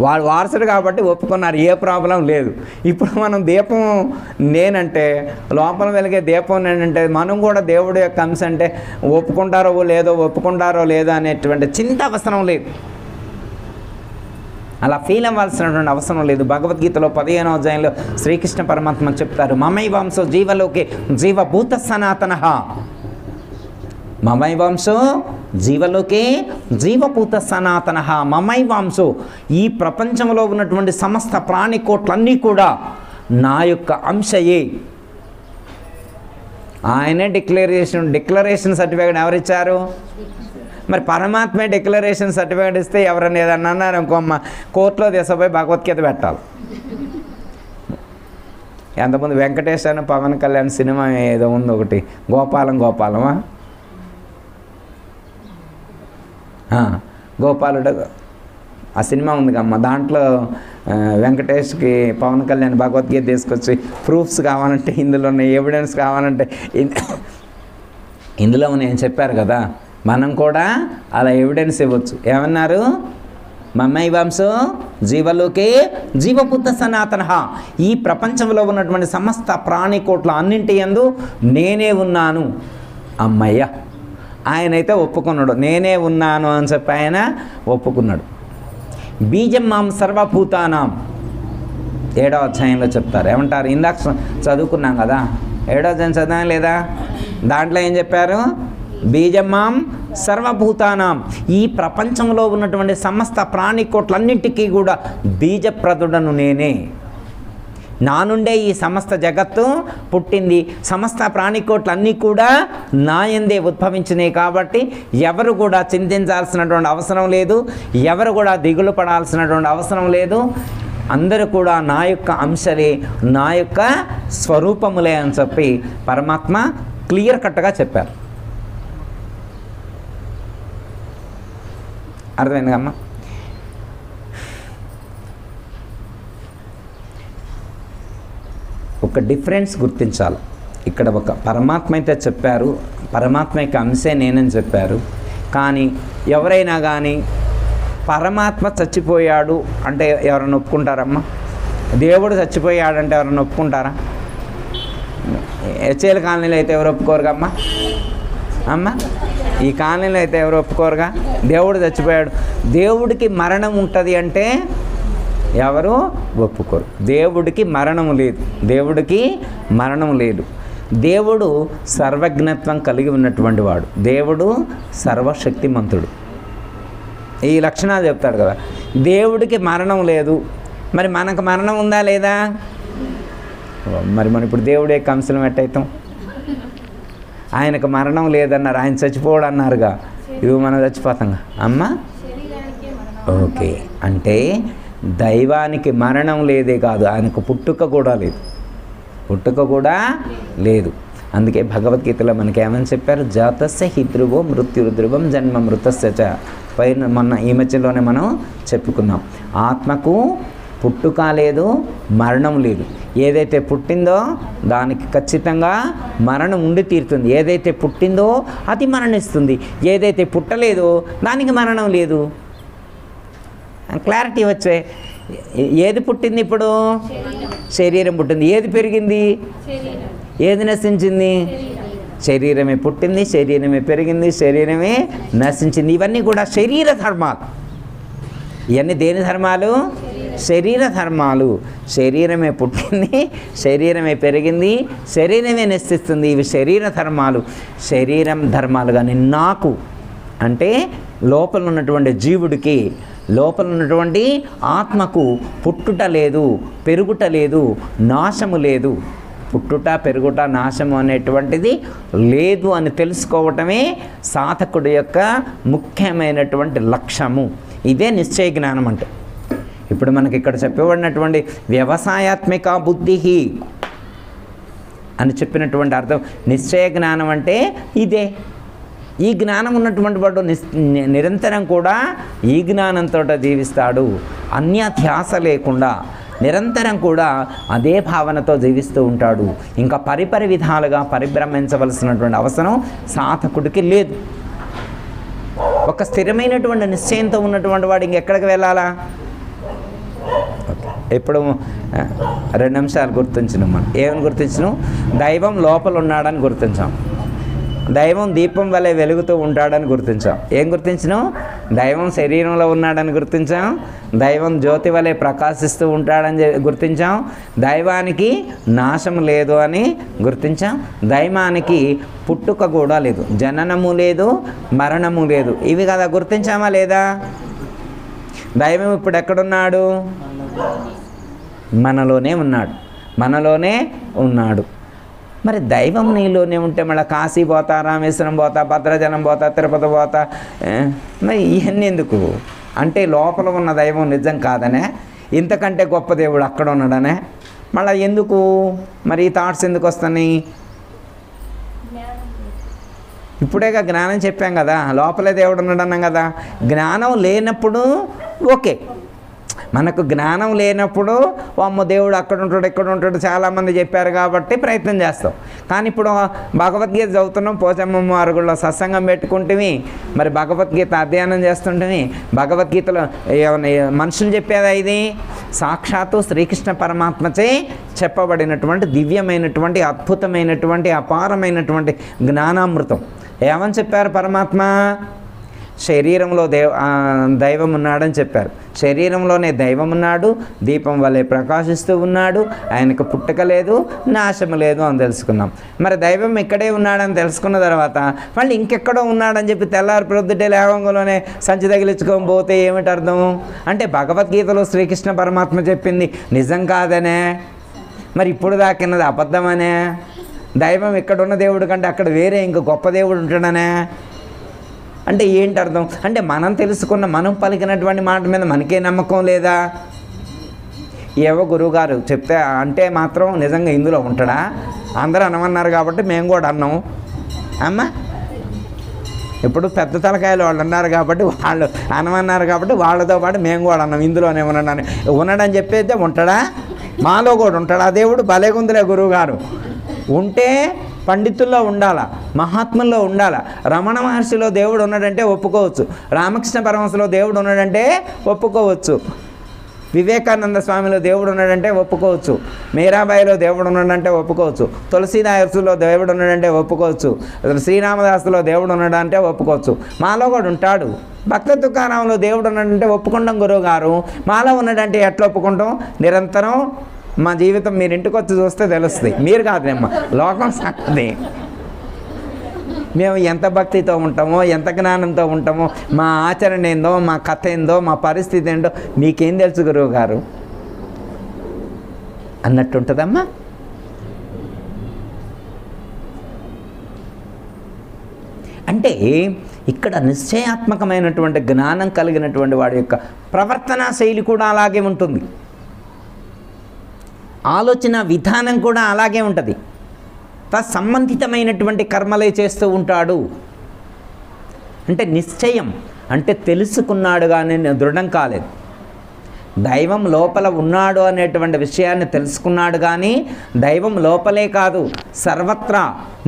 వాడు వారసుడు కాబట్టి ఒప్పుకున్నారు, ఏ ప్రాబ్లం లేదు. ఇప్పుడు మనం దీపం నేనంటే లోపల వెలిగే దీపం నేనంటే మనం కూడా దేవుడి యొక్క అంశం అంటే ఒప్పుకుంటారో లేదో అనేటువంటి చింత అవసరం లేదు, అలా ఫీల్ అవ్వాల్సినటువంటి అవసరం లేదు. భగవద్గీతలో 15వ అధ్యాయంలో శ్రీకృష్ణ పరమాత్మ చెప్తారు, మమైవాంసో జీవలోకే జీవభూత సనాతనః, మమైవాంసో జీవలోకే జీవభూత సనాతనః, మమైవాంసో, ఈ ప్రపంచంలో ఉన్నటువంటి సమస్త ప్రాణికోట్లన్నీ కూడా నా యొక్క అంశయే. ఆయనే డిక్లరేషన్ సర్టిఫికేట్ ఎవరిచ్చారు? మరి పరమాత్మే డిక్లరేషన్ సర్టిఫికేట్ ఇస్తే ఎవరన్నా ఏదన్నా అన్నారు ఇంకొమ్మ కోర్టులో తీసుకుపోయి భగవద్గీత పెట్టాలి. ఎంతమంది వెంకటేష్ అని పవన్ కళ్యాణ్ సినిమా ఏదో ఉంది ఒకటి, గోపాలమా గోపాలుడు ఆ సినిమా ఉంది కమ్మ, దాంట్లో వెంకటేష్కి పవన్ కళ్యాణ్ భగవద్గీత తీసుకొచ్చి ప్రూఫ్స్ కావాలంటే ఇందులో ఎవిడెన్స్ కావాలంటే ఇందులో నేను చెప్పారు కదా, మనం కూడా అలా ఎవిడెన్స్ ఇవ్వచ్చు. ఏమన్నారు? మమైవాంసో జీవలోకే జీవభూత సనాతనః, ఈ ప్రపంచంలో ఉన్నటువంటి సమస్త ప్రాణికోట్ల అన్నింటి యందు నేనే ఉన్నాను. అమ్మయ్య, ఆయనైతే ఒప్పుకున్నాడు, నేనే ఉన్నాను అని చెప్పి ఆయన ఒప్పుకున్నాడు. బీజం మాం సర్వభూతానాం 7వ అధ్యాయంలో చెప్తారు. ఏమంటారు? ఇందాక చదువుకున్నాం కదా, 7వ అధ్యాయం చదివాం లేదా? దాంట్లో ఏం చెప్పారు? బీజం మాం సర్వభూతానాం, ఈ ప్రపంచంలో ఉన్నటువంటి సమస్త ప్రాణికోట్లన్నింటికీ కూడా బీజప్రదుడను నేనే. నా నుండే ఈ సమస్త జగత్తు పుట్టింది, సమస్త ప్రాణికోట్లన్నీ కూడా నా యందే ఉద్భవించినాయి. కాబట్టి ఎవరు కూడా చింతించాల్సినటువంటి అవసరం లేదు, ఎవరు కూడా దిగులు పడాల్సినటువంటి అవసరం లేదు. అందరూ కూడా నా యొక్క అంశలే, నా యొక్క స్వరూపములే అని చెప్పి పరమాత్మ క్లియర్ కట్గా చెప్పారు. అర్థమైంది అమ్మ? ఒక డిఫరెన్స్ గుర్తించాలి. ఇక్కడ ఒక పరమాత్మ అయితే చెప్పారు, పరమాత్మ యొక్క అంశే నేనని చెప్పారు. కానీ ఎవరైనా కానీ పరమాత్మ చచ్చిపోయాడు అంటే ఎవరైనా ఒప్పుకుంటారమ్మా? దేవుడు చచ్చిపోయాడంటే ఎవరైనా ఒప్పుకుంటారా? హెచ్ఏల కాలనీలో అయితే ఎవరు ఒప్పుకోరుగా అమ్మ? ఈ కాలనీలో అయితే ఎవరు ఒప్పుకోరుగా? దేవుడు చచ్చిపోయాడు, దేవుడికి మరణం ఉంటుంది అంటే ఎవరు ఒప్పుకోరు. దేవుడికి మరణము లేదు, దేవుడికి మరణం లేదు. దేవుడు సర్వజ్ఞత్వం కలిగి ఉన్నటువంటి వాడు, దేవుడు సర్వశక్తిమంతుడు. ఈ లక్షణాలు చెప్తాడు కదా. దేవుడికి మరణం లేదు, మరి మనకు మరణం ఉందా లేదా? మరి మనం ఇప్పుడు దేవుడి యొక్క అంశం ఎట్టయితాం? ఆయనకు మరణం లేదన్నారు, ఆయన చచ్చిపోవడం అన్నారుగా, ఇవి మనం చచ్చిపోతాంగా అమ్మ. ఓకే, అంటే దైవానికి మరణం లేదే కాదు, ఆయనకు పుట్టుక కూడా లేదు, పుట్టుక కూడా లేదు. అందుకే భగవద్గీతలో మనకి ఏమని చెప్పారు? జాతస్య హి ధ్రువో మృత్యుర్ధ్రువం జన్మ మృతస్య చ. పైన మొన్న ఈ మధ్యలోనే మనం చెప్పుకున్నాం, ఆత్మకు పుట్టుక లేదు, మరణం లేదు. ఏదైతే పుట్టిందో దానికి ఖచ్చితంగా మరణం ఉండి తీరుతుంది, ఏదైతే పుట్టిందో అది మరణిస్తుంది, ఏదైతే పుట్టలేదో దానికి మరణం లేదు. క్లారిటీ వచ్చే. ఏది పుట్టింది ఇప్పుడు? శరీరం పుట్టింది. ఏది పెరిగింది? ఏది నశించింది? శరీరమే పుట్టింది, శరీరమే పెరిగింది, శరీరమే నశించింది. ఇవన్నీ కూడా శరీర ధర్మాలు. ఇవన్నీ దేని ధర్మాలు? శరీర ధర్మాలు. శరీరమే పుట్టింది, శరీరమే పెరిగింది, శరీరమే నశిస్తుంది. ఇవి శరీర ధర్మాలు. శరీరం ధర్మాలు కానీ నాకు అంటే లోపల ఉన్నటువంటి జీవుడికి, లోపల ఉన్నటువంటి ఆత్మకు పుట్టుట లేదు, పెరుగుట లేదు, నాశము లేదు. పుట్టుట, పెరుగుట, నాశము అనేటువంటిది లేదు అని తెలుసుకోవటమే సాధకుడి యొక్క ముఖ్యమైనటువంటి లక్ష్యము. ఇదే నిశ్చయ జ్ఞానం అంటే. ఇప్పుడు మనకి ఇక్కడ చెప్పబడినటువంటి వ్యవసాయాత్మిక బుద్ధి, అని చెప్పినటువంటి అర్థం. నిశ్చయ జ్ఞానం అంటే ఇదే. ఈ జ్ఞానం ఉన్నటువంటి వాడు నిరంతరం కూడా ఈ జ్ఞానంతో జీవిస్తాడు. అన్యధ్యాస లేకుండా నిరంతరం కూడా అదే భావనతో జీవిస్తూ ఉంటాడు. ఇంకా పరిపరి విధాలుగా పరిభ్రమించవలసినటువంటి అవసరం సాధకుడికి లేదు. ఒక స్థిరమైనటువంటి నిశ్చయంతో ఉన్నటువంటి వాడు ఇంకెక్కడికి వెళ్ళాలా? ఎప్పుడు 2 నిమిషాలు గుర్తించినాం మనం. ఏమని గుర్తించినాం? దైవం లోపల ఉన్నాడని గుర్తించాం. దైవం దీపం వలె వెలుగుతూ ఉంటాడని గుర్తించాం. ఏం గుర్తించినాం? దైవం శరీరంలో ఉన్నాడని గుర్తించాం. దైవం జ్యోతి వలె ప్రకాశిస్తూ ఉంటాడని గుర్తించాం. దైవానికి నాశం లేదు అని గుర్తించాం. దైవానికి పుట్టుక కూడా లేదు, జననము లేదు, మరణము లేదు. ఇవి కదా గుర్తించామా లేదా? దైవం ఇప్పుడు ఎక్కడున్నాడు? మనలోనే ఉన్నాడు, మనలోనే ఉన్నాడు. మరి దైవం నీలోనే ఉంటే మళ్ళీ కాశీ పోతా, రామేశ్వరం పోతా, భద్రాచలం పోతా, తిరుపతి పోతా, మరి ఇవన్నీ ఎందుకు? అంటే లోపల ఉన్న దైవం నిజం కాదనే, ఇంతకంటే గొప్ప దేవుడు అక్కడ ఉన్నాడనే. మళ్ళీ ఎందుకు మరి ఈ థాట్స్ ఎందుకు వస్తున్నాయి? ఇప్పుడేగా జ్ఞానం చెప్పాం కదా, లోపలే దేవుడు ఉన్నాడు అన్నాం కదా. జ్ఞానం లేనప్పుడు ఓకే, మనకు జ్ఞానం లేనప్పుడు అమ్మ దేవుడు అక్కడ ఉంటాడు ఇక్కడ ఉంటాడు చాలామంది చెప్పారు కాబట్టి ప్రయత్నం చేస్తాం. కానీ ఇప్పుడు భగవద్గీత చదువుతున్నాం, పోచమ్మ అరుగుల్లో సత్సంగం పెట్టుకుంటేవి, మరి భగవద్గీత అధ్యయనం చేస్తుంటేవి. భగవద్గీతలో మనుషులు చెప్పేదా? ఇది సాక్షాత్తు శ్రీకృష్ణ పరమాత్మచే చెప్పబడినటువంటి దివ్యమైనటువంటి అద్భుతమైనటువంటి అపారమైనటువంటి జ్ఞానామృతం. ఏమని చెప్పారు పరమాత్మ? శరీరంలో దైవం ఉన్నాడని చెప్పారు. శరీరంలోనే దైవం ఉన్నాడు, దీపం వలె ప్రకాశిస్తూ ఉన్నాడు, ఆయనకు పుట్టుక లేదు, నాశము లేదు అని తెలుసుకున్నాం. మరి దైవం ఇక్కడే ఉన్నాడని తెలుసుకున్న తర్వాత మళ్ళీ ఇంకెక్కడో ఉన్నాడని చెప్పి తెల్లారి ప్రొద్దుటే లేవంగంలోనే సంచి తగిలించుకొని పోతే ఏమిటి అర్థం? అంటే భగవద్గీతలో శ్రీకృష్ణ పరమాత్మ చెప్పింది నిజం కాదనే, మరి ఇప్పుడు దాకిన్నది అబద్ధమనే, దైవం ఇక్కడున్న దేవుడు కంటే అక్కడ వేరే ఇంకో గొప్ప దేవుడు ఉంటాడనే. అంటే ఏంటి అర్థం? అంటే మనం తెలుసుకున్న, మనం పలికినటువంటి మాట మీద మనకే నమ్మకం లేదా? ఏవో గురువుగారు చెప్తే అంటే మాత్రం నిజంగా ఇందులో ఉంటాడా? అందరూ అనమన్నారు కాబట్టి మేము కూడా అన్నాం. అమ్మ ఇప్పుడు పెద్ద తలకాయలు వాళ్ళు అన్నారు కాబట్టి, వాళ్ళు అనమన్నారు కాబట్టి వాళ్ళతో పాటు మేము కూడా అన్నాం ఇందులోనే ఉన్నాడని. ఉన్నాడని చెప్పేస్తే ఉంటాడా? మాలో కూడా ఉంటాడా దేవుడు? భలేగుందిలే గురువుగారు. ఉంటే పండితుల్లో ఉండాలా, మహాత్ముల్లో ఉండాలా. రమణ మహర్షిలో దేవుడు ఉన్నాడంటే ఒప్పుకోవచ్చు, రామకృష్ణ పరమహంసలో దేవుడు ఉన్నాడంటే ఒప్పుకోవచ్చు, వివేకానంద స్వామిలో దేవుడు ఉన్నాడంటే ఒప్పుకోవచ్చు, మీరాబాయిలో దేవుడు ఉన్నాడంటే ఒప్పుకోవచ్చు, తులసీదాసులో దేవుడు ఉన్నాడంటే ఒప్పుకోవచ్చు, శ్రీరామదాసులో దేవుడు ఉన్నాడంటే ఒప్పుకోవచ్చు. మాలో కూడా ఉంటాడు. భక్త తుకారాంలో దేవుడు ఉన్నాడంటే ఒప్పుకుంటాం గురువు గారు. మాలో ఉన్నాడంటే ఎట్లా ఒప్పుకుంటాం? నిరంతరం మా జీవితం మీరు ఇంటికి వచ్చి చూస్తే తెలుస్తుంది. మీరు కాదేమ్మా, లోకం సంగతి. మేము ఎంత భక్తితో ఉంటామో, ఎంత జ్ఞానంతో ఉంటామో, మా ఆచరణ ఏందో, మా కథ ఏందో, మా పరిస్థితి ఏంటో మీకేం తెలుసు గురువు గారు అన్నట్టుంటుందమ్మా. అంటే ఇక్కడ నిశ్చయాత్మకమైనటువంటి జ్ఞానం కలిగినటువంటి వాడి యొక్క ప్రవర్తనా శైలి కూడా అలాగే ఉంటుంది, ఆలోచన విధానం కూడా అలాగే ఉంటుంది. సంబంధితమైనటువంటి కర్మలే చేస్తూ ఉంటాడు. అంటే నిశ్చయం అంటే తెలుసుకున్నాడు కానీ దృఢం కాలేదు. దైవం లోపల ఉన్నాడు అనేటువంటి విషయాన్ని తెలుసుకున్నాడు కానీ దైవం లోపలే కాదు సర్వత్రా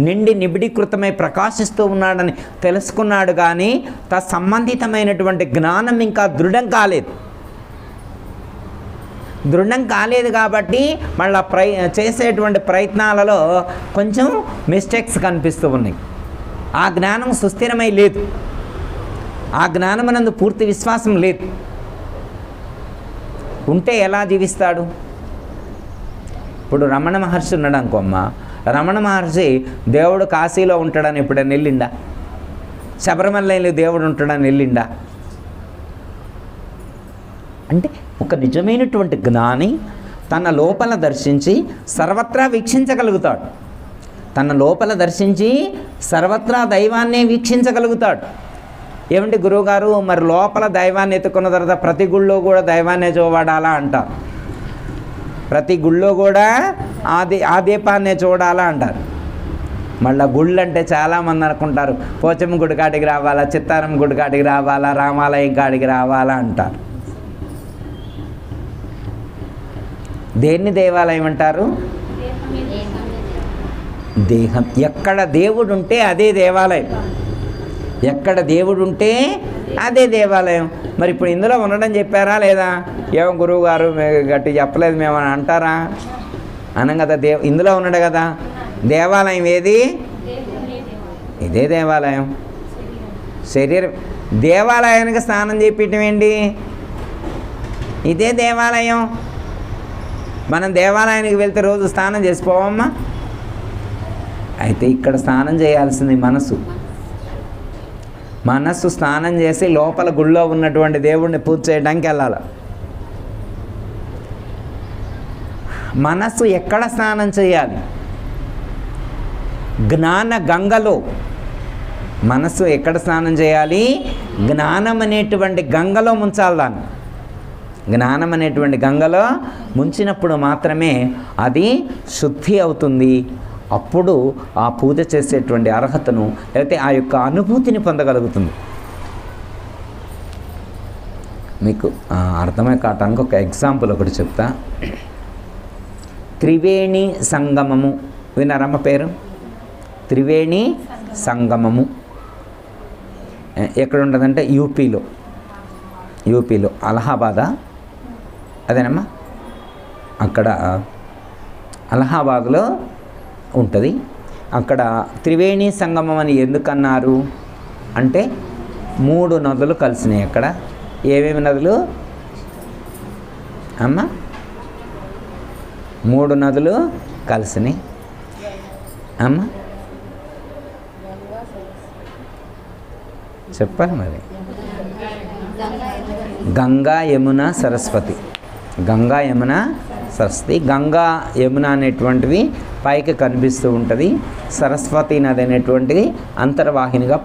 నిండి నిబిడీకృతమై ప్రకాశిస్తూ ఉన్నాడని తెలుసుకున్నాడు కానీ సంబంధితమైనటువంటి జ్ఞానం ఇంకా దృఢం కాలేదు. దృఢం కాలేదు కాబట్టి మళ్ళీ చేసేటువంటి ప్రయత్నాలలో కొంచెం మిస్టేక్స్ కనిపిస్తూ ఉన్నాయి. ఆ జ్ఞానం సుస్థిరమై లేదు, ఆ జ్ఞానమునందు పూర్తి విశ్వాసం లేదు. ఉంటే ఎలా జీవిస్తాడు? ఇప్పుడు రమణ మహర్షి ఉన్నాడు అనుకోమ్మ, రమణ మహర్షి దేవుడు కాశీలో ఉంటాడని ఎప్పుడైనా వెళ్ళిండా? శబరిమలలో దేవుడు ఉంటాడని వెళ్ళిండా? అంటే ఒక నిజమైనటువంటి జ్ఞాని తన లోపల దర్శించి సర్వత్రా వీక్షించగలుగుతాడు. తన లోపల దర్శించి సర్వత్రా దైవాన్నే వీక్షించగలుగుతాడు. ఏమంటే గురువుగారు మరి లోపల దైవాన్ని ఎత్తుకున్న తర్వాత ప్రతి గుళ్ళో కూడా దైవాన్నే చూడాలా అంటారు. ప్రతి గుళ్ళో కూడా ఆ దీపాన్నే చూడాలా అంటారు. మళ్ళీ గుళ్ళు అంటే చాలామంది అనుకుంటారు పోచమ్మ గుడి కాడికి రావాలా, చిత్తారం గుడి కాడికి రావాలా, రామాలయం కాడికి రావాలా అంటారు. దేన్ని దేవాలయం అంటారు? దేహం. ఎక్కడ దేవుడు ఉంటే అదే దేవాలయం. ఎక్కడ దేవుడు ఉంటే అదే దేవాలయం. మరి ఇప్పుడు ఇందులో ఉండడం చెప్పారా లేదా? ఏమో గురువు గారు గట్టి చెప్పలేదు మేము అని అంటారా? అనం కదా. ఇందులో ఉన్నాడు కదా. దేవాలయం ఏది? ఇదే దేవాలయం. శరీరం. దేవాలయానికి స్నానం చేపించడం ఏంటి? ఇదే దేవాలయం. మనం దేవాలయానికి వెళ్తే రోజు స్నానం చేసిపోవమ్మా. అయితే ఇక్కడ స్నానం చేయాల్సింది మనస్సు స్నానం చేసి లోపల గుళ్ళో ఉన్నటువంటి దేవుడిని పూజ చేయడానికి వెళ్ళాలి. మనస్సు ఎక్కడ స్నానం చేయాలి? జ్ఞాన గంగలో. మనస్సు ఎక్కడ స్నానం చేయాలి? జ్ఞానం అనేటువంటి గంగలో ముంచాలి దాన్ని. జ్ఞానం అనేటువంటి గంగలో ముంచినప్పుడు మాత్రమే అది శుద్ధి అవుతుంది. అప్పుడు ఆ పూజ చేసేటువంటి అర్హతను లేకపోతే ఆ యొక్క అనుభూతిని పొందగలుగుతుంది. మీకు అర్థమై కావటానికి ఒక ఎగ్జాంపుల్ ఒకటి చెప్తా. త్రివేణి సంగమము విన్నారమ్మ పేరు? త్రివేణి సంగమము ఎక్కడ ఉంటుందంటే యూపీలో అలహాబాదా? అదేనమ్మా. అక్కడ అలహాబాద్లో ఉంటుంది. అక్కడ త్రివేణి సంగమం అని ఎందుకన్నారు అంటే 3 నదులు కలిసినాయి అక్కడ. ఏమేమి నదులు అమ్మ? 3 నదులు కలిసినాయి అమ్మ. చెప్పాలి మరి. గంగా యమున సరస్వతి. గంగా యమున సరస్వతి. గంగా యమున అనేటువంటివి పైకి కనిపిస్తూ ఉంటుంది. సరస్వతి నది అనేటువంటిది అంతర్వాహినిగా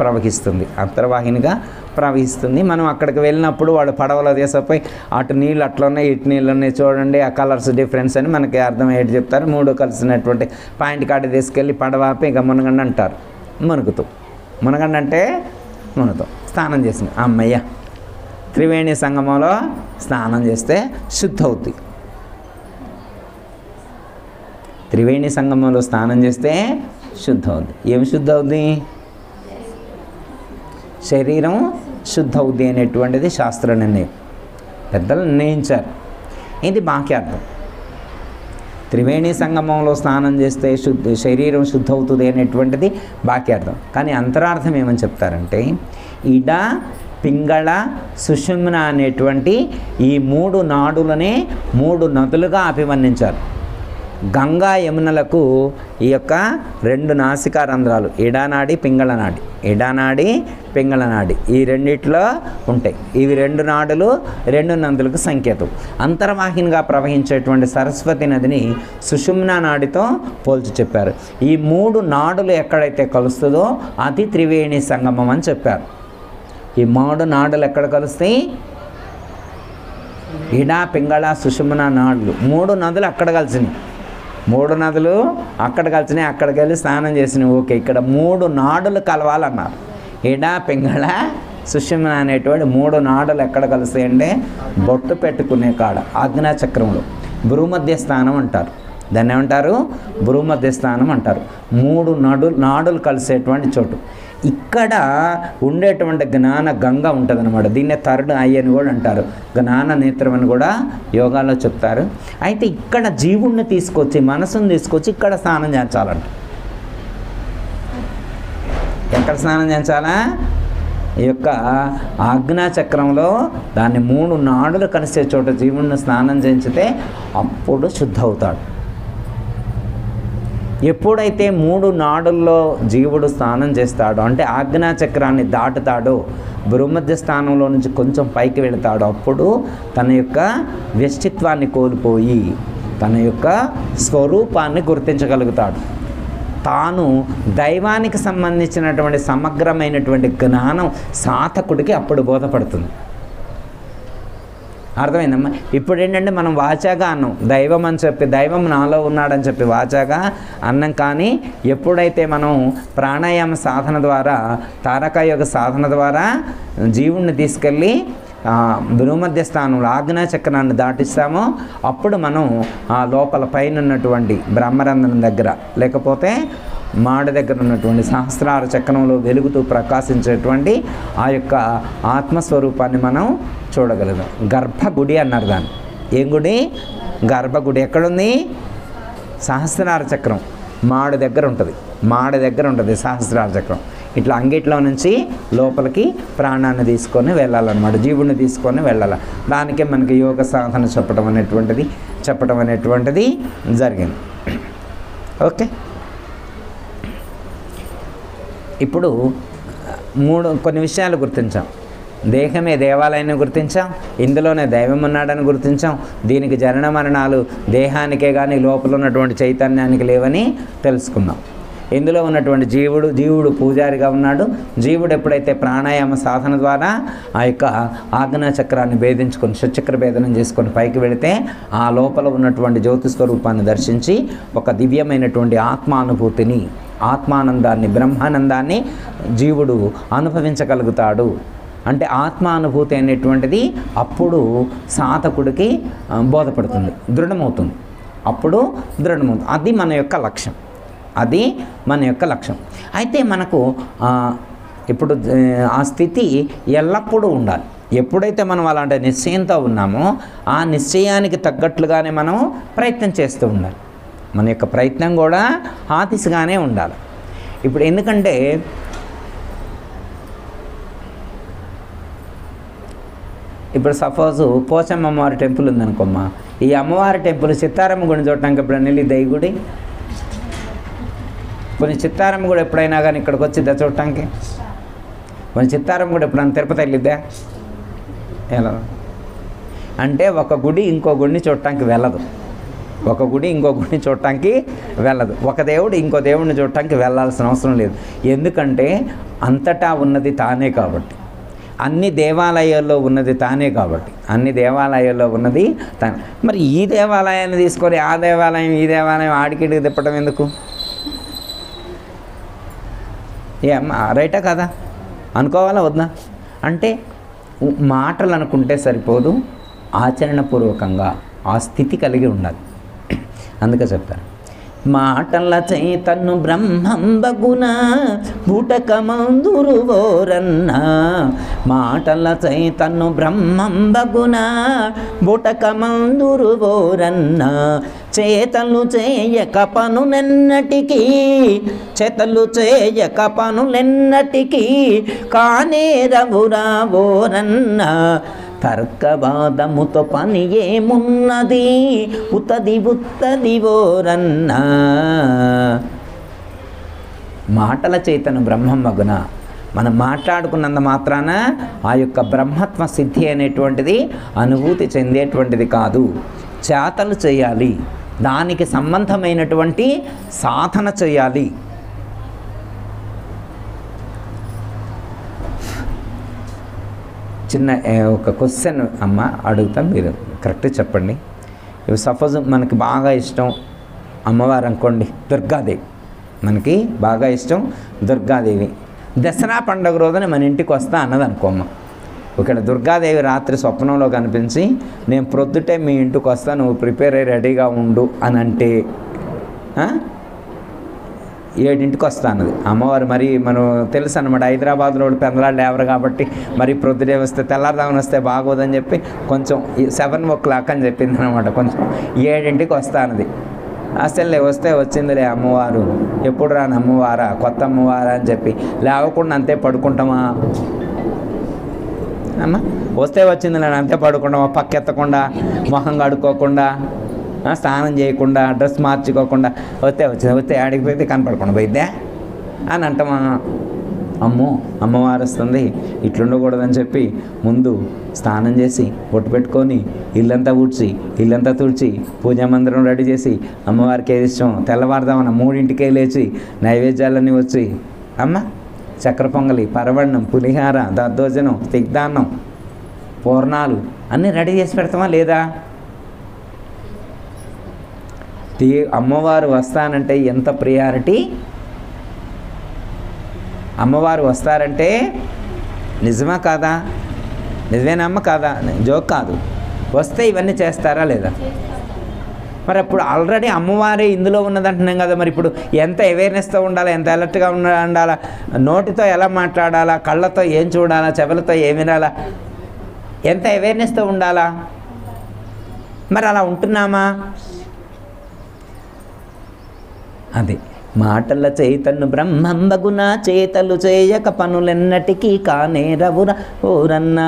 ప్రవహిస్తుంది. మనం అక్కడికి వెళ్ళినప్పుడు వాడు పడవలో తీసుకుపోయి అటు నీళ్ళు అట్లున్నాయి, ఇటు నీళ్ళు ఉన్నాయి, చూడండి ఆ కలర్స్ డిఫరెన్స్ అని మనకి అర్థమయ్యేది చెప్తారు. 3 కలిసినటువంటి పాయింట్ కాడి తీసుకెళ్ళి పడవ ఆపి ఇక మునగండి అంటారు. మునగండి అంటే మునుగుతాం. స్నానం చేసింది అమ్మయ్య. త్రివేణి సంగమంలో స్నానం చేస్తే శుద్ధి అవుతుంది. త్రివేణి సంగమంలో స్నానం చేస్తే శుద్ధి అవుద్ది. ఏమి శుద్ధి అవుద్ది? శరీరం శుద్ధి అవుద్ది అనేటువంటిది శాస్త్ర నిర్ణయం. పెద్దలు నిర్ణయించారు. ఇది బాక్యార్థం. త్రివేణి సంగమంలో స్నానం చేస్తే శరీరం శుద్ధి అవుతుంది అనేటువంటిది బాక్యార్థం. కానీ అంతరార్థం ఏమని చెప్తారంటే ఇడ, పింగళ, సుషుమ్న అనేటువంటి ఈ 3 నాడులనే 3 నదులుగా అభివర్ణించారు. గంగా యమునలకు ఈ యొక్క 2 నాసికా రంధ్రాలు ఎడానాడి పింగళనాడి ఈ రెండిట్లో ఉంటాయి. ఇవి 2 నాడులు 2 నదులకు సంకేతం. అంతర్వాహినిగా ప్రవహించేటువంటి సరస్వతి నదిని సుషుమ్నా నాడితో పోల్చి చెప్పారు. ఈ 3 నాడులు ఎక్కడైతే కలుస్తుందో అది త్రివేణి సంగమం అని చెప్పారు. ఈ 3 నాడులు ఎక్కడ కలుస్తాయి? ఇడా, పింగళ, సుషుమ్నా నాడులు 3 నదులు అక్కడ కలిసినాయి. 3 నదులు అక్కడ కలిసినాయి. అక్కడికి వెళ్ళి స్నానం చేసినాయి. ఓకే, ఇక్కడ 3 నాడులు కలవాలన్నారు. ఇడా, పింగళ, సుషుమ్న అనేటువంటి 3 నాడులు ఎక్కడ కలుస్తాయంటే బొట్టు పెట్టుకునే కాడ ఆజ్ఞాచక్రంలో భూమధ్య స్థానం అంటారు. దాన్ని ఏమంటారు? భూమధ్య స్థానం అంటారు. 3 నాడులు కలిసేటువంటి చోటు. ఇక్కడ ఉండేటువంటి జ్ఞాన గంగ ఉంటుంది అనమాట. దీన్నే థర్డ్ ఐ అని కూడా అంటారు. జ్ఞాన నేత్రం అని కూడా యోగాలో చెప్తారు. అయితే ఇక్కడ జీవుణ్ణి తీసుకొచ్చి మనసుని తీసుకొచ్చి ఇక్కడ స్నానం చేయించాలంట. ఎక్కడ స్నానం చేయించాలా? ఈ యొక్క ఆజ్ఞాచక్రంలో దాన్ని 3 నాడులు కలిసే చోట జీవుణ్ణి స్నానం చేయించితే అప్పుడు శుద్ధ అవుతాడు. ఎప్పుడైతే 3 నాడుల్లో జీవుడు స్నానం చేస్తాడో అంటే ఆజ్ఞాచక్రాన్ని దాటుతాడో భూమధ్య స్థానంలో నుంచి కొంచెం పైకి వెళతాడో అప్పుడు తన యొక్క వ్యష్టిత్వాన్ని కోల్పోయి తన యొక్క స్వరూపాన్ని గుర్తించగలుగుతాడు. తాను దైవానికి సంబంధించినటువంటి సమగ్రమైనటువంటి జ్ఞానం సాధకుడికి అప్పుడు బోధపడుతుంది. అర్థమైందమ్మా? ఇప్పుడు ఏంటంటే మనం వాచాగా అన్నాం, దైవం అని చెప్పి, దైవం నాలో ఉన్నాడని చెప్పి వాచాగా అన్నం. కానీ ఎప్పుడైతే మనం ప్రాణాయామ సాధన ద్వారా, తారకాయోగ సాధన ద్వారా జీవుణ్ణి తీసుకెళ్ళి భూమధ్య స్థానంలో ఆజ్ఞాచక్రాన్ని దాటిస్తామో అప్పుడు మనం ఆ లోపల పైన ఉన్నటువంటి బ్రహ్మరంధ్రం దగ్గర, లేకపోతే మాడ దగ్గర ఉన్నటువంటి సహస్రార చక్రంలో వెలుగుతూ ప్రకాశించేటువంటి ఆ యొక్క ఆత్మస్వరూపాన్ని మనం చూడగలుగుతాం. గర్భగుడి అన్నారు దాన్ని. ఏం గుడి? గర్భగుడి. ఎక్కడుంది? సహస్రార చక్రం మాడ దగ్గర ఉంటుంది. మాడ దగ్గర ఉంటుంది సహస్రార చక్రం. ఇట్లా అంగిట్లో నుంచి లోపలికి ప్రాణాన్ని తీసుకొని వెళ్ళాలన్నమాట, జీవుడిని తీసుకొని వెళ్ళాలి. దానికే మనకి యోగ సాధన చెప్పడం అనేటువంటిది జరిగింది. ఓకే, ఇప్పుడు కొన్ని విషయాలు గుర్తించాం. దేహమే దేవాలయాన్ని గుర్తించాం, ఇందులోనే దైవం ఉన్నాడని గుర్తించాం. దీనికి జనన మరణాలు దేహానికే కానీ లోపల ఉన్నటువంటి చైతన్యానికి లేవని తెలుసుకున్నాం. ఇందులో ఉన్నటువంటి జీవుడు పూజారిగా ఉన్నాడు. జీవుడు ఎప్పుడైతే ప్రాణాయామ సాధన ద్వారా ఆ యొక్క ఆజ్ఞాచక్రాన్ని భేదించుకొని, షట్చక్ర భేదనం చేసుకొని పైకి వెళితే ఆ లోపల ఉన్నటువంటి జ్యోతి స్వరూపాన్ని దర్శించి ఒక దివ్యమైనటువంటి ఆత్మానుభూతిని, ఆత్మానందాన్ని, బ్రహ్మానందాన్ని జీవుడు అనుభవించగలుగుతాడు. అంటే ఆత్మానుభూతి అనేటువంటిది అప్పుడు సాధకుడికి బోధపడుతుంది, దృఢమవుతుంది. అప్పుడు దృఢమవుతుంది. అది మన యొక్క లక్ష్యం. అయితే మనకు ఇప్పుడు ఆ స్థితి ఎల్లప్పుడూ ఉండాలి. ఎప్పుడైతే మనం అలాంటి నిశ్చయంతో ఉన్నామో ఆ నిశ్చయానికి తగ్గట్లుగానే మనం ప్రయత్నం చేస్తూ ఉండాలి. మన యొక్క ప్రయత్నం కూడా ఆ దిశగానే ఉండాలి. ఇప్పుడు ఎందుకంటే ఇప్పుడు సపోజు పోచమ్మ అమ్మవారి టెంపుల్ ఉందనుకోమ్మా. ఈ అమ్మవారి టెంపుల్ చిత్తారమ్మ గుడిని చూడటానికి ఎప్పుడైనా వెళ్ళి దయగుడి కొన్ని చిత్తారమ్మ కూడా ఎప్పుడైనా కానీ ఇక్కడికి వచ్చిద్దా చూడటానికి? కొన్ని చిత్తారమ్మ కూడా ఎప్పుడైనా తిరుపతి వెళ్ళిద్దా? ఎలా అంటే ఒక గుడి ఇంకో గుడిని చూడటానికి వెళ్ళదు. ఒక దేవుడు ఇంకో దేవుడిని చూడటానికి వెళ్ళాల్సిన అవసరం లేదు. ఎందుకంటే అంతటా ఉన్నది తానే కాబట్టి, అన్ని దేవాలయాల్లో ఉన్నది తానే కాబట్టి, మరి ఈ దేవాలయాన్ని తీసుకొని ఆ దేవాలయం ఈ దేవాలయం ఆడికిడికి తిప్పడం ఎందుకు? రైటా కదా? అనుకోవాలా వద్దా? అంటే మాటలు అనుకుంటే సరిపోదు, ఆచరణపూర్వకంగా ఆ స్థితి కలిగి ఉండాలి. అందుకే చెప్తారు, మాటల చైతన్ను బ్రహ్మంబగున బుటకమందురువోరన్న. మాటల చైతన్ను బ్రహ్మంబగున బుటకమందురువోరన్న. చేతలు చేయక పనులెన్నటికీ కానేరవురావోరన్న. తర్కవాదముతో పని ఏమున్నది ఉత్తదివోరన్నా. మాటల చైతన్యం బ్రహ్మం మగున. మనం మాట్లాడుకున్నంత మాత్రాన ఆ యొక్క బ్రహ్మత్వ సిద్ధి అనేటువంటిది అనుభూతి చెందేటువంటిది కాదు. చేతలు చేయాలి, దానికి సంబంధమైనటువంటి సాధన చేయాలి. చిన్న ఒక క్వశ్చన్ అమ్మ అడుగుతాం, మీరు కరెక్ట్ చెప్పండి. ఇప్పుడు సపోజ్ మనకి బాగా ఇష్టం అమ్మవారు అనుకోండి, దుర్గాదేవి. మనకి బాగా ఇష్టం దుర్గాదేవి. దసరా పండుగ రోజున మన ఇంటికి వస్తా అన్నది అనుకోమ్మ. ఇక్కడ దుర్గాదేవి రాత్రి స్వప్నంలో కనిపించి నేను ప్రొద్దుటే మీ ఇంటికి వస్తా, నువ్వు ప్రిపేర్ అయ్యి రెడీగా ఉండు అని అంటే 7ంటికి వస్తా అన్నది అమ్మవారు. మరి మనం తెలుసు అన్నమాట, హైదరాబాద్లో పెందలాడు లేవరు కాబట్టి మరి ప్రొద్దుటే వస్తే తెల్లారుదామని వస్తే బాగోదని చెప్పి కొంచెం 7:00 అని చెప్పింది అనమాట. కొంచెం 7ంటికి వస్తా అన్నది. అసలు వస్తే వచ్చిందిలే అమ్మవారు, ఎప్పుడు రాని అమ్మవారా, కొత్త అమ్మవారా అని చెప్పి లేవకుండా అంతే పడుకుంటామా అమ్మ? వస్తే వచ్చింది నేను అంతే పడుకుంటామా? పక్కెత్తకుండా, మొహం కడుక్కోకుండా, స్నానం చేయకుండా, డ్రెస్ మార్చుకోకుండా వస్తే ఆడికి పోతే కనపడకుండా పోయిద్దా అని అంటామా? అమ్మో అమ్మవారు వస్తుంది, ఇట్లుండకూడదని చెప్పి ముందు స్నానం చేసి బొట్టు పెట్టుకొని ఇల్లంతా ఊడ్చి ఇల్లంతా తుడిచి పూజా మందిరం రెడీ చేసి అమ్మవారికి ఏది ఇష్టం తెల్లవారుదామన్న 3ంటికే లేచి నైవేద్యాలన్నీ వచ్చి అమ్మ చక్కెర పొంగలి, పరవన్నం, పులిహార, దద్దోజనం, తిగ్దాన్నం పూర్ణాలు అన్నీ రెడీ చేసి పెడతామా లేదా? అమ్మవారు వస్తానంటే ఎంత ప్రియారిటీ. అమ్మవారు వస్తారంటే నిజమా కాదా? నిజమేనమ్మ కాదా? జోక్ కాదు. వస్తే ఇవన్నీ చేస్తారా లేదా? మరి అప్పుడు ఆల్రెడీ అమ్మవారే ఇందులో ఉన్నదంటున్నాం కదా. మరి ఇప్పుడు ఎంత అవేర్నెస్తో ఉండాలా, ఎంత అలర్ట్గా ఉండాలా, నోటితో ఎలా మాట్లాడాలా, కళ్ళతో ఏం చూడాలా, చెవులతో ఏం వినాలా, ఎంత అవేర్నెస్తో ఉండాలా? మరి అలా ఉంటున్నామా? అది మాటల చైతన్ను బ్రహ్మంబగున చేతలు చేయక పనులెన్నటికీ కానేరవురా ఓరన్నా.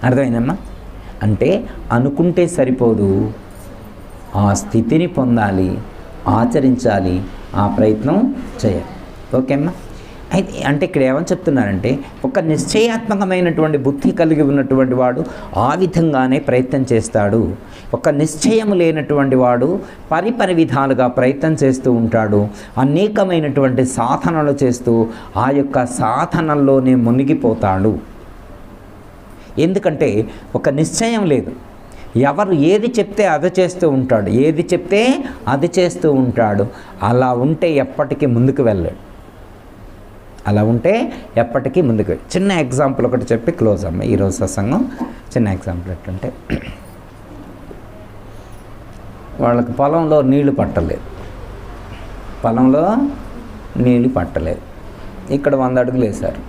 అర్థమైందమ్మా? అంటే అనుకుంటే సరిపోదు, ఆ స్థితిని పొందాలి, ఆచరించాలి, ఆ ప్రయత్నం చేయాలి. ఓకే అమ్మా? అయితే అంటే ఇక్కడ ఏమని చెప్తున్నారంటే, ఒక నిశ్చయాత్మకమైనటువంటి బుద్ధి కలిగి ఉన్నటువంటి వాడు ఆ విధంగానే ప్రయత్నం చేస్తాడు. ఒక నిశ్చయం లేనటువంటి వాడు పరిపరి విధాలుగా ప్రయత్నం చేస్తూ ఉంటాడు. అనేకమైనటువంటి సాధనలు చేస్తూ ఆ యొక్క సాధనల్లోనే మునిగిపోతాడు. ఎందుకంటే ఒక నిశ్చయం లేదు. ఎవరు ఏది చెప్తే అది చేస్తూ ఉంటాడు, ఏది చెప్తే అది చేస్తూ ఉంటాడు. అలా ఉంటే ఎప్పటికీ ముందుకు వెళ్ళాడు. అలా ఉంటే ఎప్పటికీ ముందుకు. చిన్న ఎగ్జాంపుల్ ఒకటి చెప్పి క్లోజ్ అమ్మ ఈరోజు సత్సంగం. చిన్న ఎగ్జాంపుల్ ఎట్లంటే, వాళ్ళకి పొలంలో నీళ్లు పట్టలేదు. ఇక్కడ 100 అడుగులు వేశారు,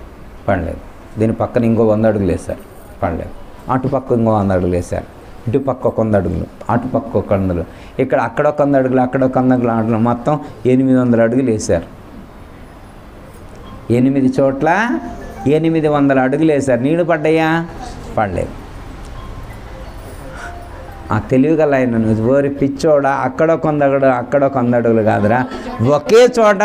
పడలేదు. దీని పక్కన ఇంకో 100 అడుగులు వేశారు, పడలేదు. అటుపక్క ఇంకో 100 అడుగులు వేశారు, ఇటుపక్క ఒక 100 అడుగులు, అటుపక్క ఒక 100 అడుగులు, ఇక్కడ అక్కడ ఒక 100 అడుగులు, అక్కడ ఒక 100 అడుగులు, మొత్తం 800 అడుగులు వేశారు. 8 చోట్ల 800 అడుగులు వేశారు. నీళ్లు పడ్డాయా? పడలేదు. ఆ తెలివిగల ఆయన ఓరి పిచ్చోడా, అక్కడొక 100 అడుగులు, అక్కడొక 100 అడుగులు కాదురా, ఒకే చోట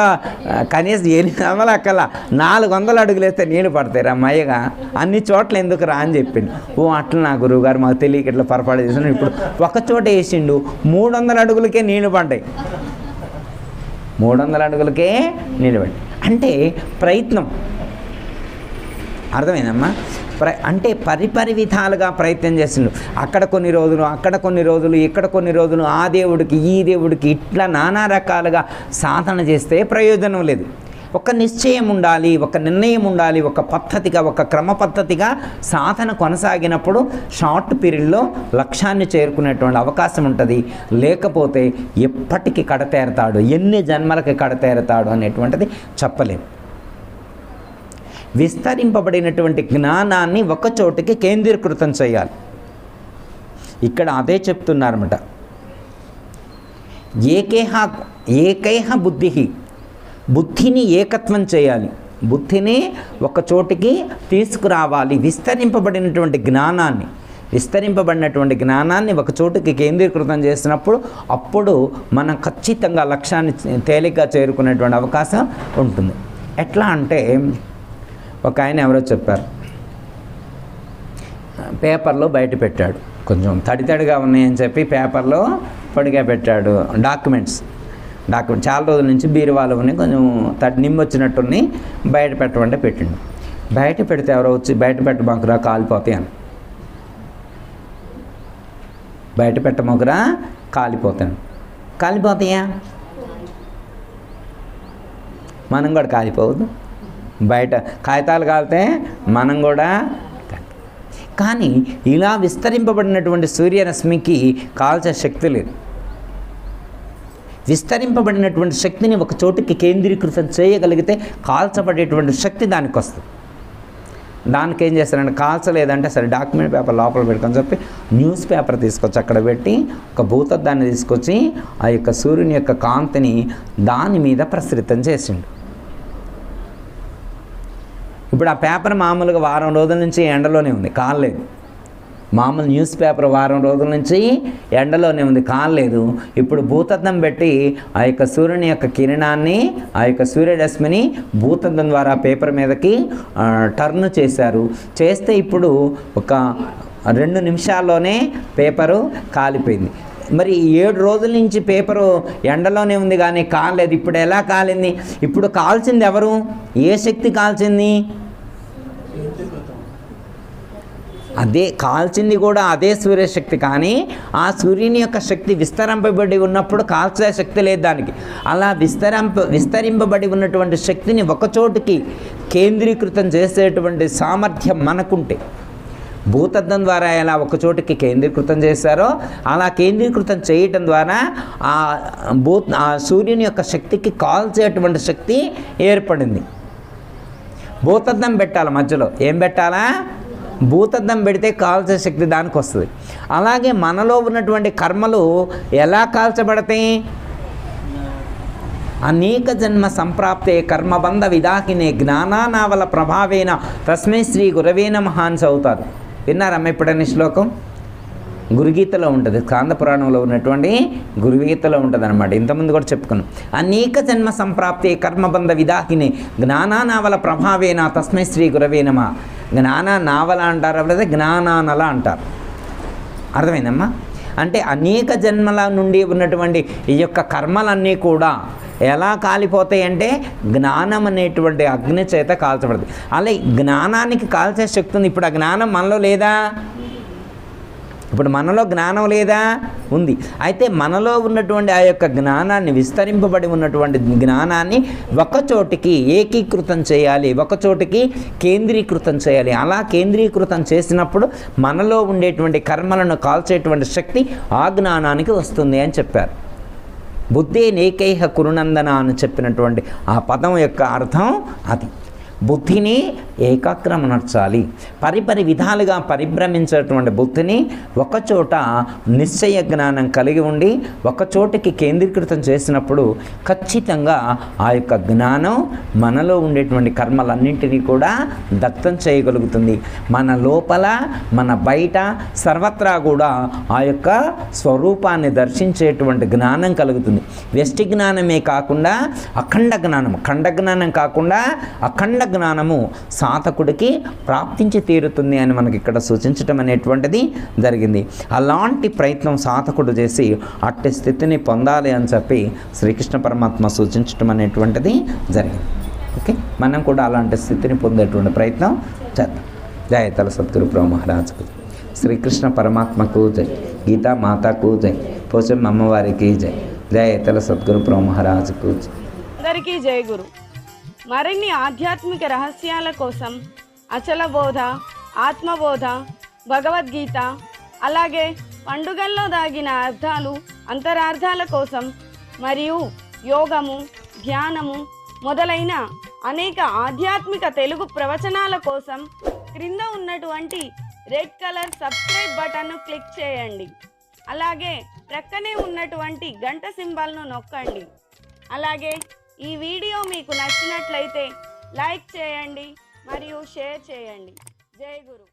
కనీసం 800 అక్కల 400 అడుగులు వేస్తే నీళ్ళు పడతాయిరా మయ్యగా, అన్ని చోట్ల ఎందుకు రా అని చెప్పిండు. అట్లా నా గురువు గారు మాకు తెలియక ఇట్లా పొరపాటు చేసిన. ఇప్పుడు ఒక చోట వేసిండు, 300 అడుగులకే నీళ్ళు పడ్డాయి. 300 అడుగులకే నీళ్ళు పడ్డాయి. అంటే ప్రయత్నం. అర్థమైందమ్మా? అంటే పరిపరి విధాలుగా ప్రయత్నం చేసిండు. అక్కడ కొన్ని రోజులు, అక్కడ కొన్ని రోజులు, ఇక్కడ కొన్ని రోజులు, ఆ దేవుడికి ఈ దేవుడికి ఇట్లా నానా రకాలుగా సాధన చేస్తే ప్రయోజనం లేదు. ఒక నిశ్చయం ఉండాలి, ఒక నిర్ణయం ఉండాలి, ఒక పద్ధతిగా, ఒక క్రమ పద్ధతిగా సాధన కొనసాగినప్పుడు షార్ట్ పీరియడ్లో లక్ష్యాన్ని చేరుకునేటువంటి అవకాశం ఉంటుంది. లేకపోతే ఎప్పటికీ కడతేరతాడు, ఎన్ని జన్మలకి కడతేరతాడు అనేటువంటిది చెప్పలేము. విస్తరింపబడినటువంటి జ్ఞానాన్ని ఒక చోటికి కేంద్రీకృతం చేయాలి. ఇక్కడ అదే చెప్తున్నారన్నమాట. ఏకైహ బుద్ధి, బుద్ధిని ఏకత్వం చేయాలి, బుద్ధిని ఒక చోటికి తీసుకురావాలి. విస్తరింపబడినటువంటి జ్ఞానాన్ని ఒక చోటుకి కేంద్రీకృతం చేసినప్పుడు అప్పుడు మనం ఖచ్చితంగా లక్ష్యాన్ని తేలిగ్గా చేరుకునేటువంటి అవకాశం ఉంటుంది. ఎట్లా అంటే, ఒక ఆయన ఎవరో చెప్పారు, పేపర్లో బయట పెట్టాడు, కొంచెం తడితడిగా ఉన్నాయని చెప్పి పేపర్లో పొడిగా పెట్టాడు డాక్యుమెంట్స్ చాలా రోజుల నుంచి బీరువాలో ఉన్నాయి, కొంచెం నిమ్మొచ్చినట్టుని బయట పెట్టమంటే పెట్టిండు. బయట పెడితే ఎవరో వచ్చి బయట పెట్టమోకరా కాలిపోతాయి అని, బయట పెట్టమోకరా కాలిపోతాయా? మనం కూడా కాలిపోవద్దు. బయట కాగితాలు కాలితే మనం కూడా. కానీ ఇలా విస్తరింపబడినటువంటి సూర్యరశ్మికి కాల్చే శక్తి లేదు. విస్తరింపబడినటువంటి శక్తిని ఒక చోటుకి కేంద్రీకృతం చేయగలిగితే కాల్చబడేటువంటి శక్తి దానికి వస్తుంది. దానికి ఏం చేస్తారంటే, కాల్చలేదంటే సరే డాక్యుమెంట్ పేపర్ లోపల పెట్టుకొని చెప్పి న్యూస్ పేపర్ తీసుకొచ్చి అక్కడ పెట్టి ఒక భూతద్దాన్ని తీసుకొచ్చి ఆ యొక్క సూర్యుని యొక్క కాంతిని దాని మీద ప్రసరితం చేసిండు. ఇప్పుడు ఆ పేపర్ మామూలుగా వారం రోజుల నుంచి ఎండలోనే ఉంది, కాలేదు. మామూలు న్యూస్ పేపర్ వారం రోజుల నుంచి ఎండలోనే ఉంది, కాలేదు. ఇప్పుడు భూతద్దం పెట్టి ఆ యొక్క సూర్యుని యొక్క కిరణాన్ని, ఆ యొక్క సూర్యరశ్మిని భూతద్దం ద్వారా పేపర్ మీదకి టర్న్ చేశారు. చేస్తే ఇప్పుడు ఒక 2 నిమిషాల్లోనే పేపరు కాలిపోయింది. మరి 7 రోజుల నుంచి పేపరు ఎండలోనే ఉంది కానీ కాలేదు. ఇప్పుడు ఎలా కాలింది? ఇప్పుడు కాల్చింది ఎవరు? ఏ శక్తి కాల్చింది? అదే కాల్చింది కూడా అదే సూర్యశక్తి, కానీ ఆ సూర్యుని యొక్క శక్తి విస్తరింపబడి ఉన్నప్పుడు కాల్చే శక్తి లేదు దానికి. అలా విస్తరింపబడి ఉన్నటువంటి శక్తిని ఒకచోటికి కేంద్రీకృతం చేసేటువంటి సామర్థ్యం మనకుంటే, భూతద్దం ద్వారా ఎలా ఒకచోటికి కేంద్రీకృతం చేశారో అలా కేంద్రీకృతం చేయటం ద్వారా ఆ సూర్యుని యొక్క శక్తికి కాల్చేటువంటి శక్తి ఏర్పడింది. భూతద్దం పెట్టాలి, మధ్యలో ఏం పెట్టాలా? భూతద్దం పెడితే కాల్చే శక్తి దానికి వస్తుంది. అలాగే మనలో ఉన్నటువంటి కర్మలు ఎలా కాల్చబడతాయి? అనేక జన్మ సంప్రాప్తే కర్మబంధ విదాకినే జ్ఞానానావల ప్రభావేన తస్మై శ్రీ గురవే నమః అని చదువుతారు. విన్నారమ్మ ఎప్పుడైనా శ్లోకం? గురుగీతలో ఉంటుంది, స్కాంద పురాణంలో ఉన్నటువంటి గురుగీతలో ఉంటుంది అనమాట. ఇంతకుముందు కూడా చెప్పుకున్నాం. అనేక జన్మ సంప్రాప్తే కర్మబంధ విదాకినే జ్ఞానానావల ప్రభావేన తస్మై శ్రీ గురవే నమః. జ్ఞాన నావల అంటారు, లేదా జ్ఞానానల అంటారు. అర్థమైందమ్మా? అంటే అనేక జన్మల నుండి ఉన్నటువంటి ఈ యొక్క కర్మలన్నీ కూడా ఎలా కాలిపోతాయి అంటే జ్ఞానం అనేటువంటి అగ్ని చేత కాల్చబడుతుంది. అలా జ్ఞానానికి కాల్చే శక్తి ఉంది. ఇప్పుడు ఆ జ్ఞానం మనలో లేదా? ఇప్పుడు మనలో జ్ఞానం లేదా? ఉంది. అయితే మనలో ఉన్నటువంటి ఆ యొక్క జ్ఞానాన్ని, విస్తరింపబడి ఉన్నటువంటి జ్ఞానాన్ని ఒకచోటికి ఏకీకృతం చేయాలి, ఒకచోటికి కేంద్రీకృతం చేయాలి. అలా కేంద్రీకృతం చేసినప్పుడు మనలో ఉండేటువంటి కర్మలను కాల్చేటువంటి శక్తి ఆ జ్ఞానానికి వస్తుంది అని చెప్పారు. బుద్ధే నేకైహ కురునందన అని చెప్పినటువంటి ఆ పదం యొక్క అర్థం అది. బుద్ధిని ఏకాగ్రమనర్చాలి. పరిపరి విధాలుగా పరిభ్రమించేటువంటి బుద్ధిని ఒకచోట నిశ్చయ జ్ఞానం కలిగి ఉండి ఒకచోటికి కేంద్రీకృతం చేసినప్పుడు ఖచ్చితంగా ఆ యొక్క జ్ఞానం మనలో ఉండేటువంటి కర్మలన్నింటినీ కూడా దగ్ధం చేయగలుగుతుంది. మన లోపల, మన బయట, సర్వత్రా కూడా ఆ యొక్క స్వరూపాన్ని దర్శించేటువంటి జ్ఞానం కలుగుతుంది. వ్యష్టి జ్ఞానమే కాకుండా అఖండ జ్ఞానం, ఖండ జ్ఞానం కాకుండా అఖండ జ్ఞానము సాధకుడికి ప్రాప్తించి తీరుతుంది అని మనకి ఇక్కడ సూచించటం అనేటువంటిది జరిగింది. అలాంటి ప్రయత్నం సాధకుడు చేసి అట్టి స్థితిని పొందాలి అని చెప్పి శ్రీకృష్ణ పరమాత్మ సూచించటం అనేటువంటిది జరిగింది. ఓకే, మనం కూడా అలాంటి స్థితిని పొందేటువంటి ప్రయత్నం చేద్దాం. జయ తల సద్గురు ప్రభు మహారాజుకు, శ్రీకృష్ణ పరమాత్మకు జై, గీతా మాతకు జై, పోచమ్మ అమ్మవారికి జై. జయ తల సద్గురు ప్రభు మహారాజుకు జై. అందరికీ జై గురు. మరిన్ని ఆధ్యాత్మిక రహస్యాల కోసం అచల బోధ, ఆత్మబోధ, భగవద్గీత, అలాగే పండుగల్లో దాగిన అర్థాలు, అంతరార్థాల కోసం మరియు యోగము, ధ్యానము మొదలైన అనేక ఆధ్యాత్మిక తెలుగు ప్రవచనాల కోసం క్రింద ఉన్నటువంటి రెడ్ కలర్ సబ్స్క్రైబ్ బటన్ను క్లిక్ చేయండి. అలాగే ప్రక్కనే ఉన్నటువంటి గంట సింబల్ను నొక్కండి. అలాగే ఈ వీడియో మీకు నచ్చినట్లయితే లైక్ చేయండి మరియు షేర్ చేయండి. జై గురు.